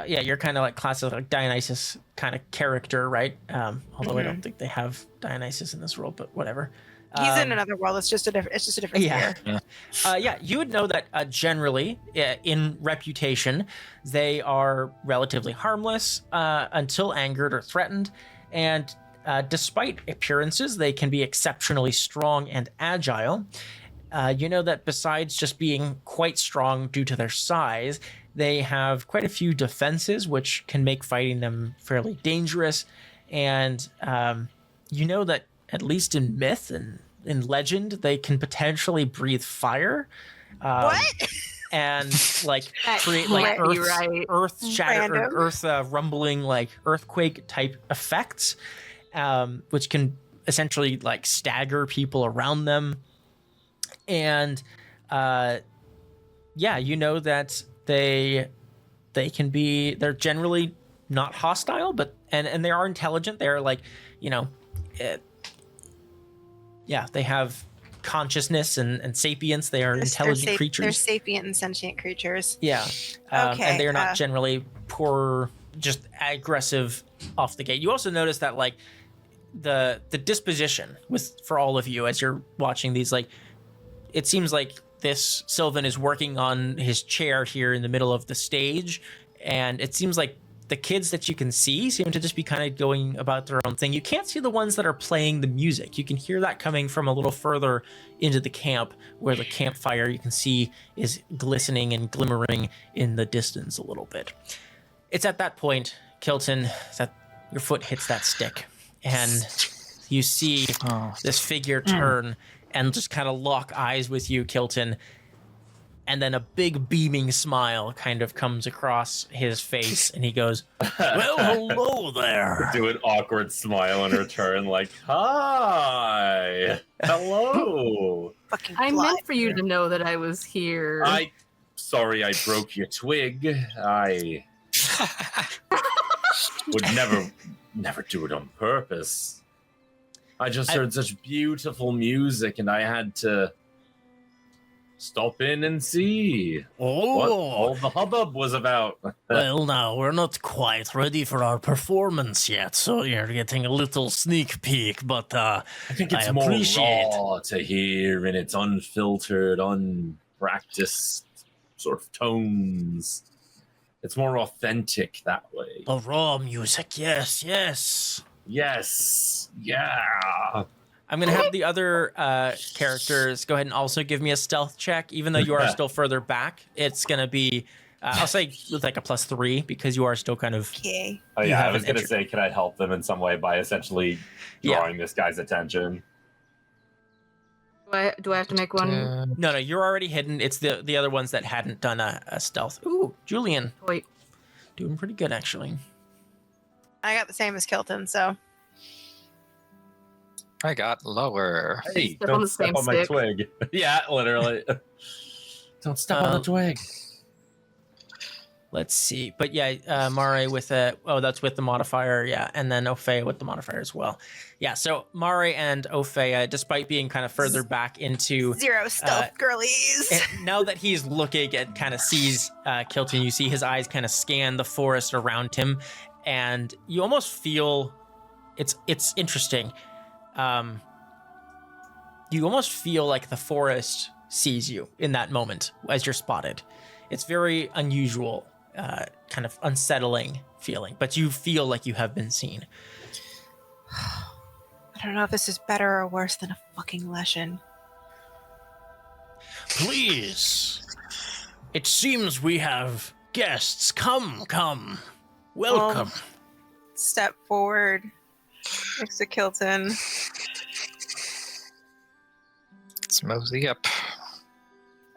You're kind of like classic like Dionysus kind of character, right? Although I don't think they have Dionysus in this world, but whatever. He's in another world. It's just a different sphere. You would know that generally, in reputation, they are relatively harmless until angered or threatened, and despite appearances, they can be exceptionally strong and agile. You know that besides just being quite strong due to their size, they have quite a few defenses, which can make fighting them fairly dangerous. And you know that at least in myth and in legend, they can potentially breathe fire. What? And like create like earth shatter or earth rumbling, like earthquake type effects, which can essentially like stagger people around them. And you know that they're generally not hostile, but and they are intelligent. They're like, they have consciousness and sapience. They are intelligent creatures. They're sapient and sentient creatures. Yeah. And they are not generally poor, just aggressive off the gate. You also notice that like the disposition for all of you as you're watching these, like it seems like this Sylvan is working on his chair here in the middle of the stage, and it seems like the kids that you can see seem to just be kind of going about their own thing. You can't see the ones that are playing the music. You can hear that coming from a little further into the camp, where the campfire you can see is glistening and glimmering in the distance a little bit. It's at that point, Kilton, that your foot hits that stick, and you see this figure turn and just kind of lock eyes with you, Kilton. And then a big beaming smile kind of comes across his face, and he goes, "Well, hello there." Do an awkward smile in return, like, "Hi, hello." Fucking I fly. meant for you to know that I was here. Sorry I broke your twig. I would never do it on purpose. I just heard such beautiful music, and I had to stop in and see what all the hubbub was about. Well, now, we're not quite ready for our performance yet, so you're getting a little sneak peek, but I think it's I more appreciate- raw to hear in its unfiltered, unpracticed sort of tones. It's more authentic that way. the raw music, yes. Yes, yeah. I'm going to have the other characters go ahead and also give me a stealth check, even though you are still further back. It's going to be, I'll say, with like a +3, because you are still kind of... Okay. Oh You yeah, I have was an going to entry- say, can I help them in some way by essentially drawing this guy's attention? Do I have to make one? No, you're already hidden. It's the other ones that hadn't done a stealth. Ooh, Julian. Wait. Doing pretty good, actually. I got the same as Kilton, so I got lower. Hey, Step on don't the step same on my stick. twig. Yeah, literally. Don't step on the twig. Let's see. But yeah, Mare with that's with the modifier, yeah, and then Opheia with the modifier as well. Yeah, so Mare and Opheia, despite being kind of further back into... 0 stealth girlies. And now that he's looking and kind of sees Kilton, you see his eyes kind of scan the forest around him, and you almost feel... It's interesting. You almost feel like the forest sees you in that moment as you're spotted. It's very unusual, kind of unsettling feeling, but you feel like you have been seen. I don't know if this is better or worse than a fucking lesson. Please. It seems we have guests. Come. Welcome. Step forward next to Kilton. Let's mosey up.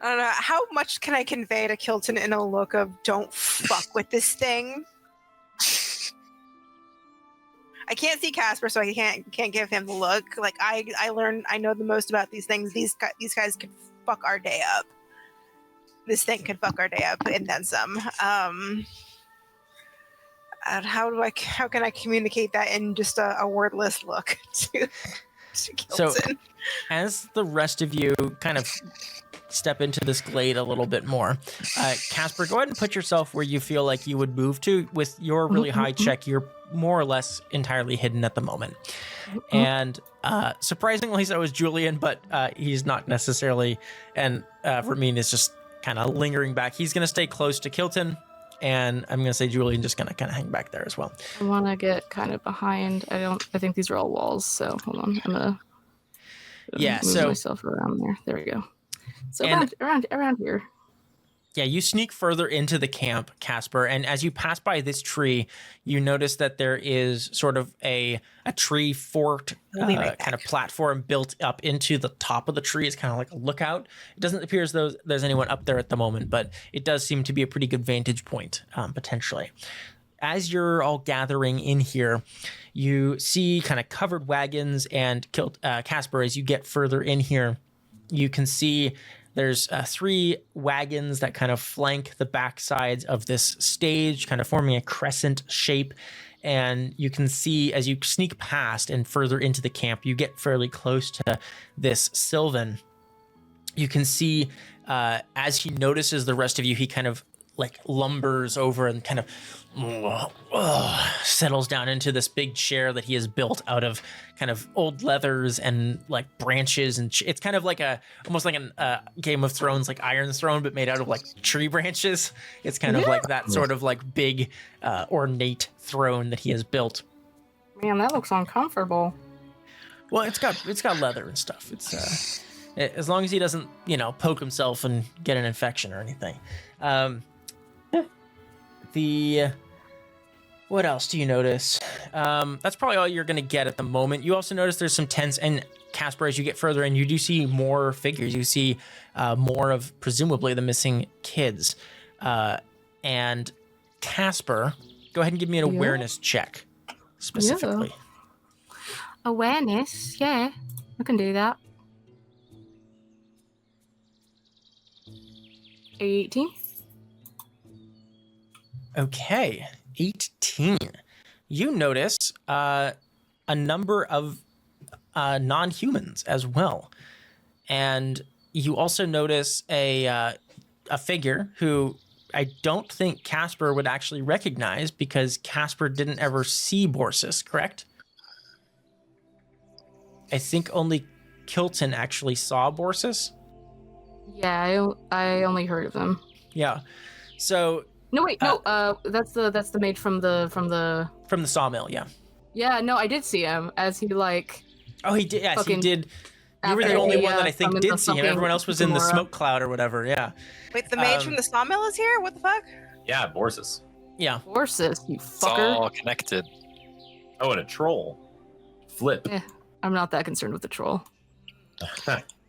I don't know. How much can I convey to Kilton in a look of don't fuck with this thing? I can't see Casper, so I can't give him the look. Like I know the most about these things. These guys could fuck our day up. This thing could fuck our day up and then some. And how can I communicate that in just a wordless look to Kilton? So, as the rest of you kind of step into this glade a little bit more, Casper, go ahead and put yourself where you feel like you would move to. With your really high check, you're more or less entirely hidden at the moment. And surprisingly so is Julian, but he's not necessarily. And Ramin is just kind of lingering back. He's going to stay close to Kilton. And I'm going to say Julian just going to kind of hang back there as well. I want to get kind of behind. I think these are all walls, so hold on. I'm going to move myself around there. There we go. So around here. Yeah, you sneak further into the camp, Casper, and as you pass by this tree, you notice that there is sort of a tree forked kind of platform built up into the top of the tree. It's kind of like a lookout. It doesn't appear as though there's anyone up there at the moment, but it does seem to be a pretty good vantage point, potentially. As you're all gathering in here, you see kind of covered wagons, and Casper, as you get further in here, you can see there's 3 wagons that kind of flank the back sides of this stage, kind of forming a crescent shape. And you can see as you sneak past and further into the camp, you get fairly close to this Sylvan. You can see as he notices the rest of you, he kind of like lumbers over and kind of settles down into this big chair that he has built out of kind of old leathers and like branches, and it's kind of like almost like a Game of Thrones like Iron Throne, but made out of like tree branches. It's kind of like that sort of like big ornate throne that he has built. Man, that looks uncomfortable. Well, it's got leather and stuff. It's as long as he doesn't, poke himself and get an infection or anything. What else do you notice? That's probably all you're gonna get at the moment. You also notice there's some tents, and Casper, as you get further in, you do see more figures. You see more of presumably the missing kids. And Casper, go ahead and give me an awareness check specifically. Yeah. Awareness, yeah, I can do that. 18. Okay, 18. You notice a number of non-humans as well, and you also notice a figure who I don't think Casper would actually recognize, because Casper didn't ever see Borsus, correct? I think only Kilton actually saw Borsus. Yeah, I only heard of them. Yeah. So no, wait, no. That's the mage from the sawmill. Yeah. Yeah, no, I did see him as he like. Oh, he did. Yes, he did. You were the only one that I think did see him. Everyone else was in the smoke cloud or whatever. Yeah. Wait, the mage from the sawmill is here? What the fuck? Yeah, Borsus. Yeah. Borsus, you It's fucker. all connected. Oh, and a troll. Flip. Yeah, I'm not that concerned with the troll.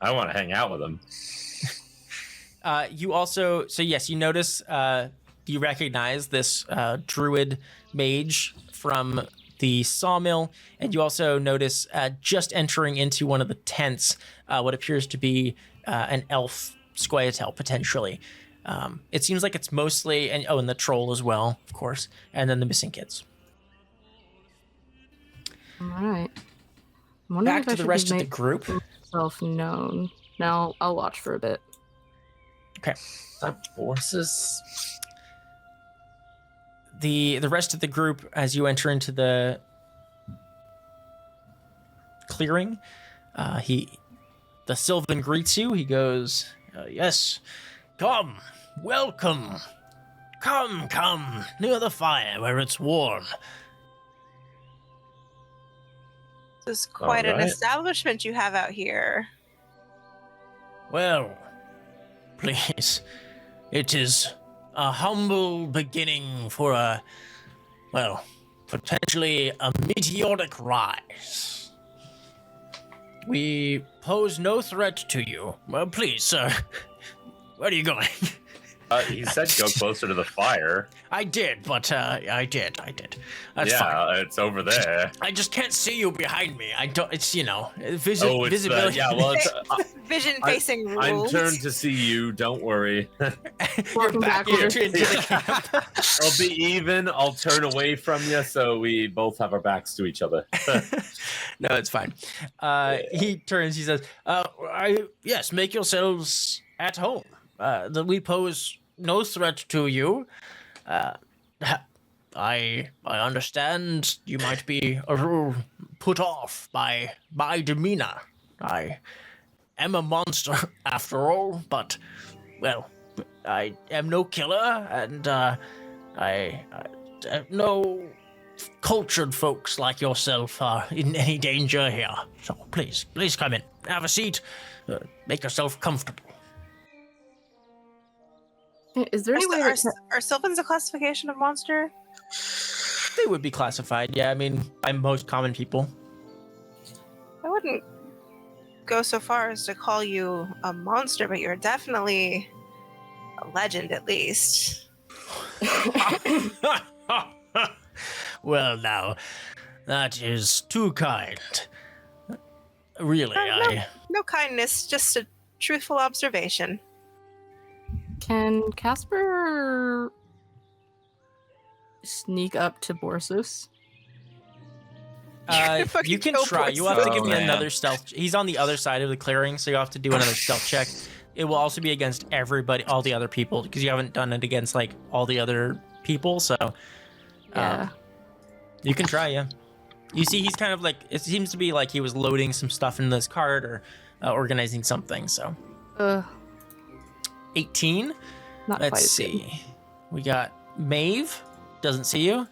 I want to hang out with him. You also, so yes, you notice, you recognize this druid mage from the sawmill, and you also notice just entering into one of the tents what appears to be an elf squayatel, potentially. It seems like it's mostly, and the troll as well, of course, and then the missing kids. All right. Back to the rest of the group. Self known. Now I'll watch for a bit. Okay. Is that Borsus? The rest of the group, as you enter into the clearing, the Sylvan greets you. He goes, "Yes, come, welcome, come near the fire where it's warm." This is quite an Alright. establishment you have out here. Well, please, it is a humble beginning for potentially a meteoric rise. We pose no threat to you. Well, please, sir, where are you going? He said go closer to the fire. I did, but I did. That's fine. Yeah, it's over there. I just can't see you behind me. I don't. It's It's visibility. Vision facing rules. I'm turned to see you. Don't worry. You're back backwards. into the camp. I'll be even. I'll turn away from you so we both have our backs to each other. No, it's fine. He turns. He says, "Yes, make yourselves at home. That we pose no threat to you. I understand you might be put off by my demeanor. I am a monster after all, but well, I am no killer, and I no cultured folks like yourself are in any danger here. So please come in, have a seat, make yourself comfortable." Is there any way that Are Sylvans a classification of monster? They would be classified, yeah. I mean, by most common people. I wouldn't go so far as to call you a monster, but you're definitely a legend, at least. Well, now, that is too kind. Really, No kindness, just a truthful observation. can Casper sneak up to Borsus? You can Go try. for it. You have to give me Oh, man. another stealth. He's on the other side of the clearing, so you have to do another stealth check. it will also be against everybody, all the other people, because you haven't done it against like all the other people. So Yeah. you can try, yeah. You see, he's kind of like, it seems to be like he was loading some stuff in this cart or organizing something. So 18. Not Let's quite as see. We got Maeve, doesn't see you.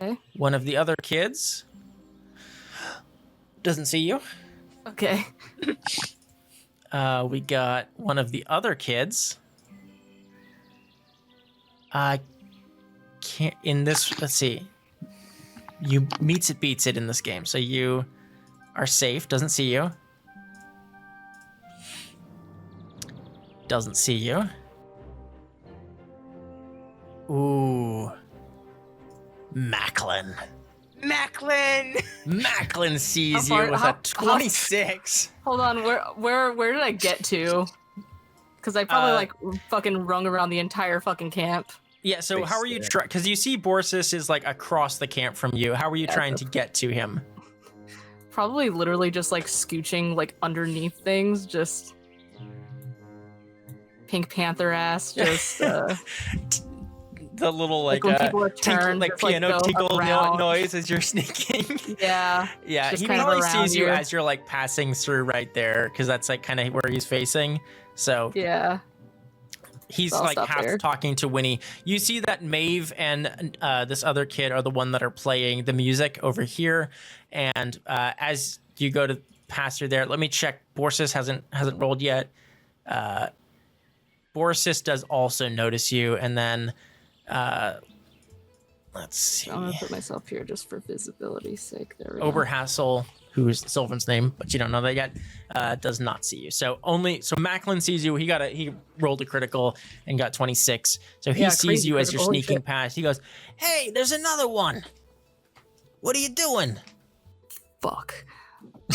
Okay. One of the other kids doesn't see you. good. Okay. We got one of the other kids. I can't in this. Let's see. You meets it beats it in this game, so you are safe. Doesn't see you. Doesn't see you. Ooh. Macklin. Macklin sees How far- you with how- a 26. Hold on. Where did I get to? Because I probably like fucking rung around the entire fucking camp. Yeah, so how are you trying? Because you see Borsis is like across the camp from you. How are you trying to get to him? Probably literally just like scooching like underneath things, just Pink Panther ass, just The little like, when people are tinkle, turned, like just, like, piano go tinkle around. noise as you're sneaking. yeah. Yeah, Just he kind of probably around sees you you. as you're like passing through right there, because that's like kind of where he's facing. So Yeah. he's I'll like stop half there. talking to Winnie. You see that Maeve and this other kid are the one that are playing the music over here. And as you go to pass through there, let me check. Borsis hasn't rolled yet. Borsis does also notice you, and then let's see. I'm gonna put myself here just for visibility's sake. There we go. Oberhassel, who is Sylvan's name, but you don't know that yet, does not see you. So Macklin sees you. He rolled a critical and got 26. So he Yeah, sees crazy you as you're critical. Holy sneaking shit. past. He goes, "Hey, there's another one. What are you doing?" Fuck.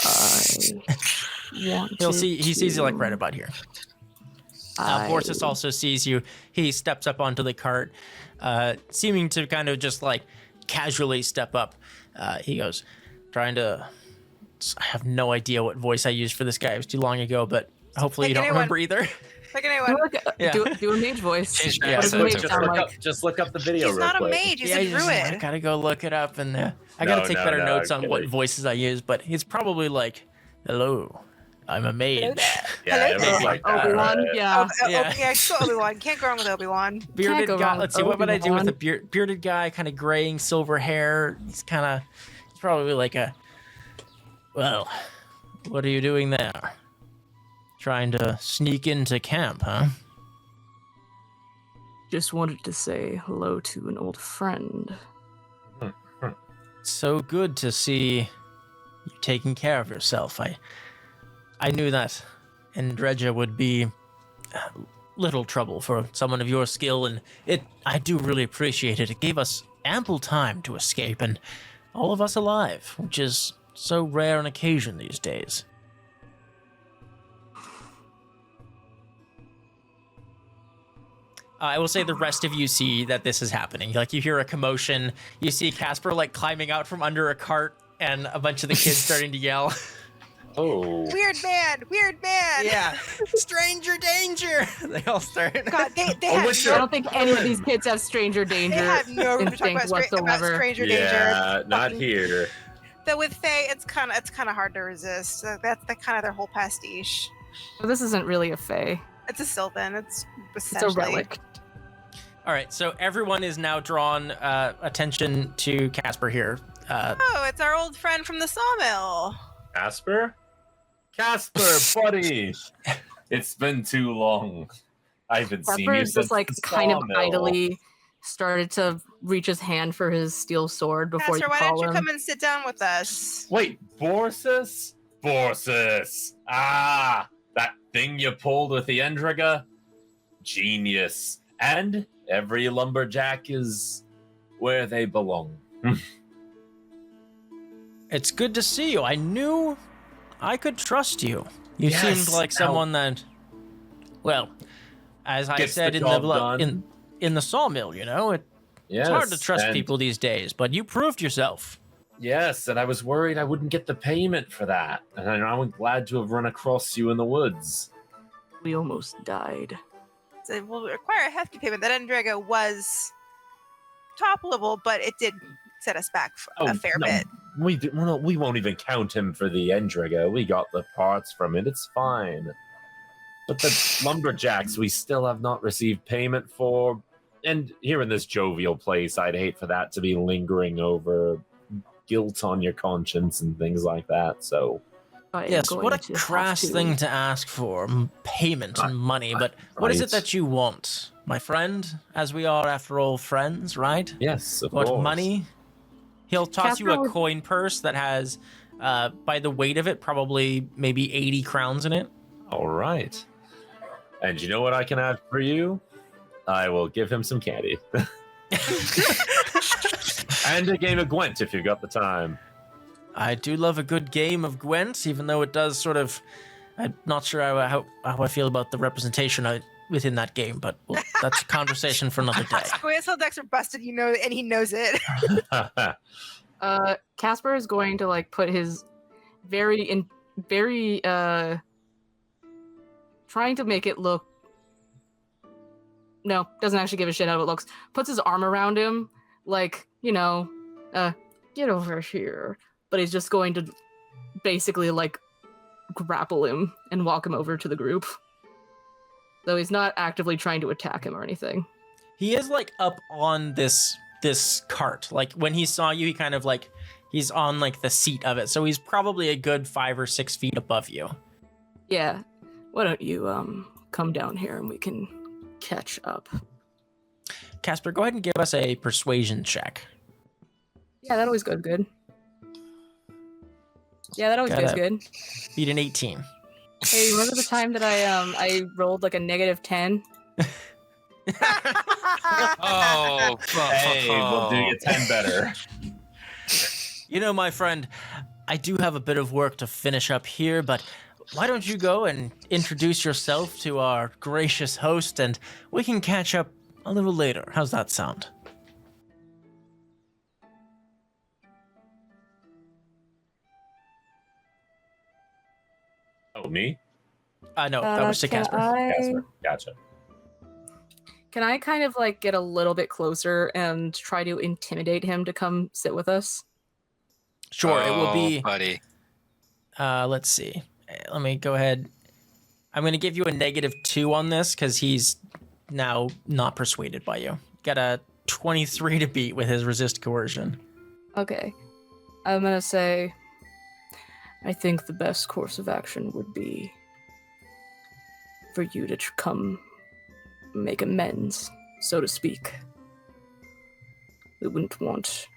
I want He sees you like right about here. Borsis also sees you. He steps up onto the cart, seeming to kind of just like casually step up. He goes, trying to. I have no idea what voice I used for this guy. It was too long ago, but hopefully you don't remember either. Like anyone. Yeah. Do a mage voice. Change Yeah, What does so a mage just sound look like? up, just look up the video He's real not a quick. mage, he's a I druid. gotta go look it up, and I gotta take better notes on what kidding. voices I use. But he's probably like, "Hello, I'm a mage." Yeah, it was like that, Obi-Wan? right? Yeah. Yeah. Yeah, go Obi-Wan. Can't go wrong with Obi-Wan. Bearded go guy. wrong Let's with see. What would I do with a Obi-Wan. bearded guy? Kind of graying, silver hair. He's probably like a. Well, what are you doing there? Trying to sneak into camp, huh? Just wanted to say hello to an old friend. So good to see you taking care of yourself. I knew that Endreja would be little trouble for someone of your skill, and I do really appreciate it. It gave us ample time to escape, and all of us alive, which is so rare an occasion these days. I will say the rest of you see that this is happening. Like, you hear a commotion. You see Casper, like, climbing out from under a cart and a bunch of the kids starting to yell. Oh. Weird man. Yeah. Stranger danger. They all start. God, they Oh, have what's I your- don't think any of these kids have stranger danger They have no room to talk instinct about, about whatsoever. stranger Yeah, danger. not here. Though with Fae, it's kind of hard to resist. So that's kind of their whole pastiche. Well, this isn't really a fae. It's a Sylvan. It's It's a essentially relic. All right, so everyone is now drawn attention to Casper here. Oh, it's our old friend from the sawmill. Casper, buddy. It's been too long. I haven't seen Pepper you is since just like the kind of sawmill. idly started to reach his hand for his steel sword before Casper, you why call don't you him. come and sit down with us? Wait, Borsis? Ah, that thing you pulled with the Endriga? Genius. And every lumberjack is where they belong. It's good to see you. I knew I could trust you. You Yes, seemed like now- someone that, well, as I Gets said the in job the done. in the sawmill, you know, it's Yes, hard to trust and- people these days. But you proved yourself. Yes, and I was worried I wouldn't get the payment for that. And I'm glad to have run across you in the woods. We almost died. So it will require a hefty payment. That Endrega was top level, but it did set us back a fair bit. We won't even count him for the Endriga. We got the parts from it. It's fine. But the lumberjacks we still have not received payment for. And here in this jovial place, I'd hate for that to be lingering over guilt on your conscience and things like that. So, yes, what a crass thing to ask for, payment and money. But what is it that you want, my friend? As we are, after all, friends, right? Yes, of course. What, money? He'll toss you a coin purse that has, by the weight of it, probably maybe 80 crowns in it. All right. And you know what I can add for you? I will give him some candy. And a game of Gwent if you've got the time. I do love a good game of Gwent, even though it does sort of... I'm not sure how I feel about the representation within that game, but well, that's a conversation for another day. Gwent's decks are busted, and he knows it. Casper is going to put his very trying to make it look. No, doesn't actually give a shit how it looks. Puts his arm around him, get over here. But he's just going to basically grapple him and walk him over to the group. Though he's not actively trying to attack him or anything. He is up on this cart. When he saw you, he kind of he's on the seat of it. So he's probably a good 5 or 6 feet above you. Yeah. Why don't you come down here and we can catch up. Casper, go ahead and give us a persuasion check. Yeah, that always goes good. Yeah, that always goes good. Beat an 18. Hey, remember the time that I rolled a -10? Oh, hey, we'll do you 10 better. My friend, I do have a bit of work to finish up here, but why don't you go and introduce yourself to our gracious host, and we can catch up a little later. How's that sound? Oh, me? No, that was to Casper. Casper. Gotcha. Can I kind of get a little bit closer and try to intimidate him to come sit with us? Sure, it will be... buddy. Let's see. Let me go ahead. I'm going to give you a -2 on this because he's now not persuaded by you. Got a 23 to beat with his resist coercion. Okay. I'm going to say, I think the best course of action would be for you to come make amends, so to speak. We wouldn't want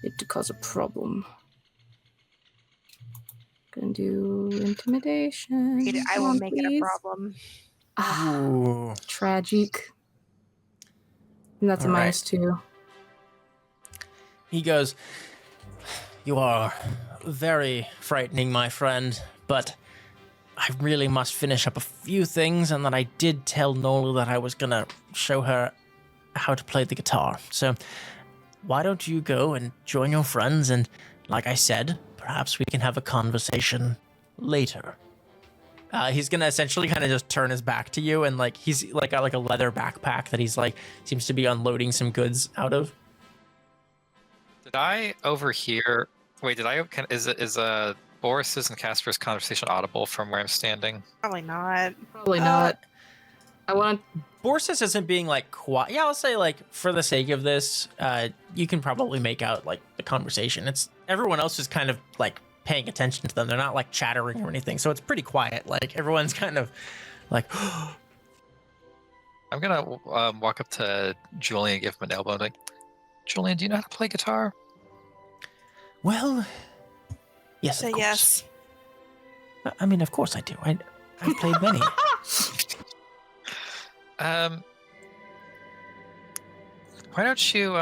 it to cause a problem. Gonna do intimidation. I will make it a problem. Tragic. And that's All a right. -2. He goes, "You are very frightening, my friend, but I really must finish up a few things, and that I did tell Nola that I was gonna show her how to play the guitar. So why don't you go and join your friends, and like I said, perhaps we can have a conversation later." He's gonna essentially kind of just turn his back to you, and he's got a leather backpack that he's seems to be unloading some goods out of. Did I overhear? Wait, is Boris's and Casper's conversation audible from where I'm standing? Probably not. Probably not. I want... Boris isn't being quiet. Yeah, I'll say for the sake of this, you can probably make out the conversation. It's everyone else is kind of paying attention to them. They're not chattering or anything, so it's pretty quiet. Everyone's kind of I'm gonna walk up to Julian and give him an elbow. Julian, do you know how to play guitar? Well, yes. Say of course. yes. I mean, of course I do. I've played many. Why don't you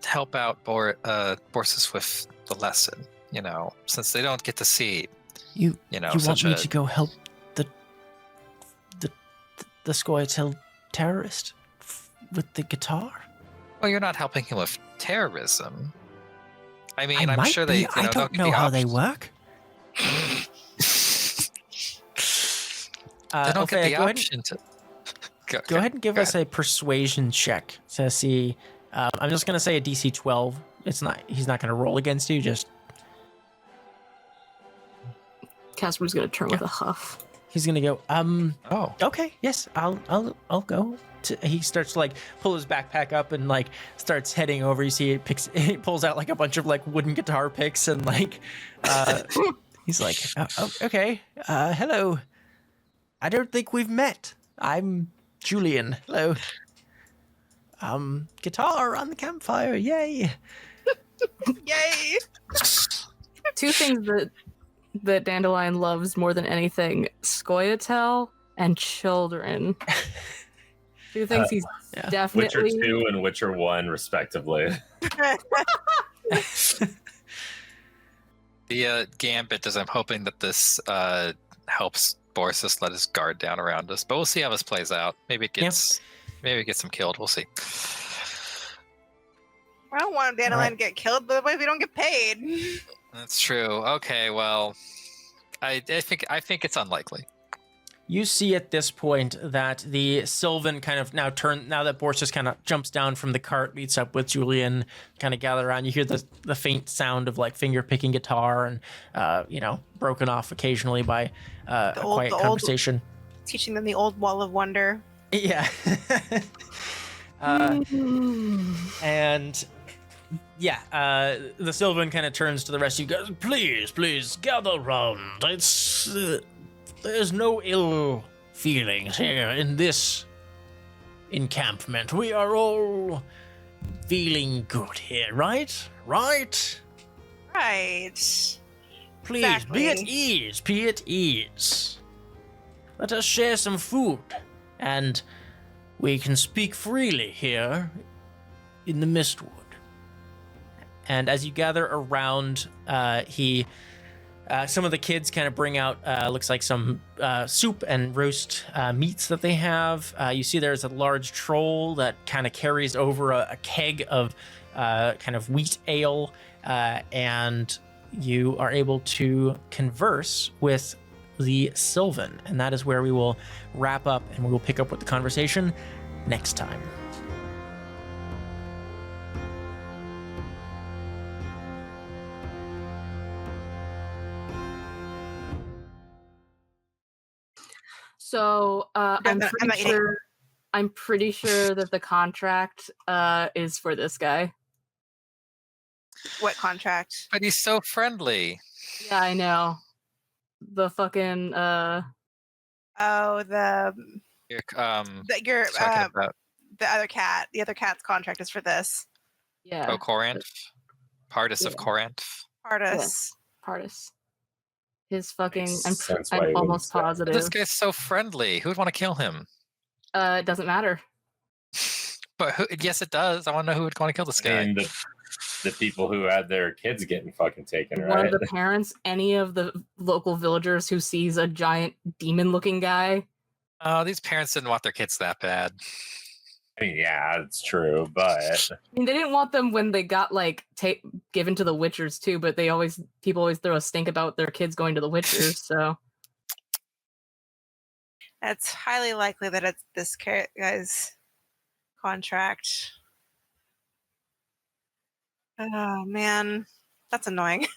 help out Boris with the lesson? Since they don't get to see, you such want me to go help the Scoia'tael terrorist with the guitar? Well, you're not helping him with terrorism. I mean, I'm sure they. I don't know how they work. They don't get Opheia, the go ahead, option to. go ahead and give go us a persuasion check to see. I'm just gonna say a DC 12. It's not. He's not gonna roll against you. Just Casper's gonna turn with a huff. he's gonna go. Oh. Okay. Yes. I'll go. He starts to like pull his backpack up and like starts heading over. You see he pulls out like a bunch of like wooden guitar picks and like he's like, okay, hello. I don't think we've met. I'm Julian. Hello. Guitar on the campfire. Yay. Yay! Two things that Dandelion loves more than anything: Scoia'tael and children. Two things he's yeah. definitely. Witcher 2 and Witcher 1, respectively. The gambit is I'm hoping that this helps Borsus let his guard down around us, but we'll see how this plays out. Maybe it gets him killed. We'll see. I don't want Dandelion to get killed, but what if we don't get paid? That's true. Okay, well, I think it's unlikely. You see at this point that the Sylvan kind of now that Boris just kind of jumps down from the cart, meets up with Julian, kind of gather around. You hear the faint sound of like finger picking guitar and, broken off occasionally by a quiet conversation. Teaching them the old wall of wonder. Yeah. And yeah, the Sylvan kind of turns to the rest of you guys. Please, gather round. It's... there's no ill feelings here in this encampment. We are all feeling good here, right? Right? Right. Please, Exactly. be at ease. Let us share some food, and we can speak freely here in the Mystwood. And as you gather around, some of the kids kind of bring out, looks like some soup and roast meats that they have. You see there's a large troll that kind of carries over a keg of kind of wheat ale, and you are able to converse with the Sylvan. And that is where we will wrap up, and we will pick up with the conversation next time. So I'm pretty sure that the contract is for this guy. What contract? But he's so friendly. Yeah, I know. The fucking Oh, the You're your talking about the other cat. The other cat's contract is for this. yeah. Corinth, Pardus of Yeah. Corinth. Pardus. Pardus. His fucking Makes I'm sense why he wouldn't almost stay. positive. This guy's so friendly. Who would want to kill him? It doesn't matter. But yes, it does. I want to know who would want to kill this guy. And the people who had their kids getting fucking taken, One right? of the parents, any of the local villagers who sees a giant demon-looking guy. Oh, these parents didn't want their kids that bad. I mean, yeah, it's true, but I mean, they didn't want them when they got like given to the Witchers too, but people always throw a stink about their kids going to the Witchers. So It's highly likely that it's this guy's contract. Oh man, that's annoying.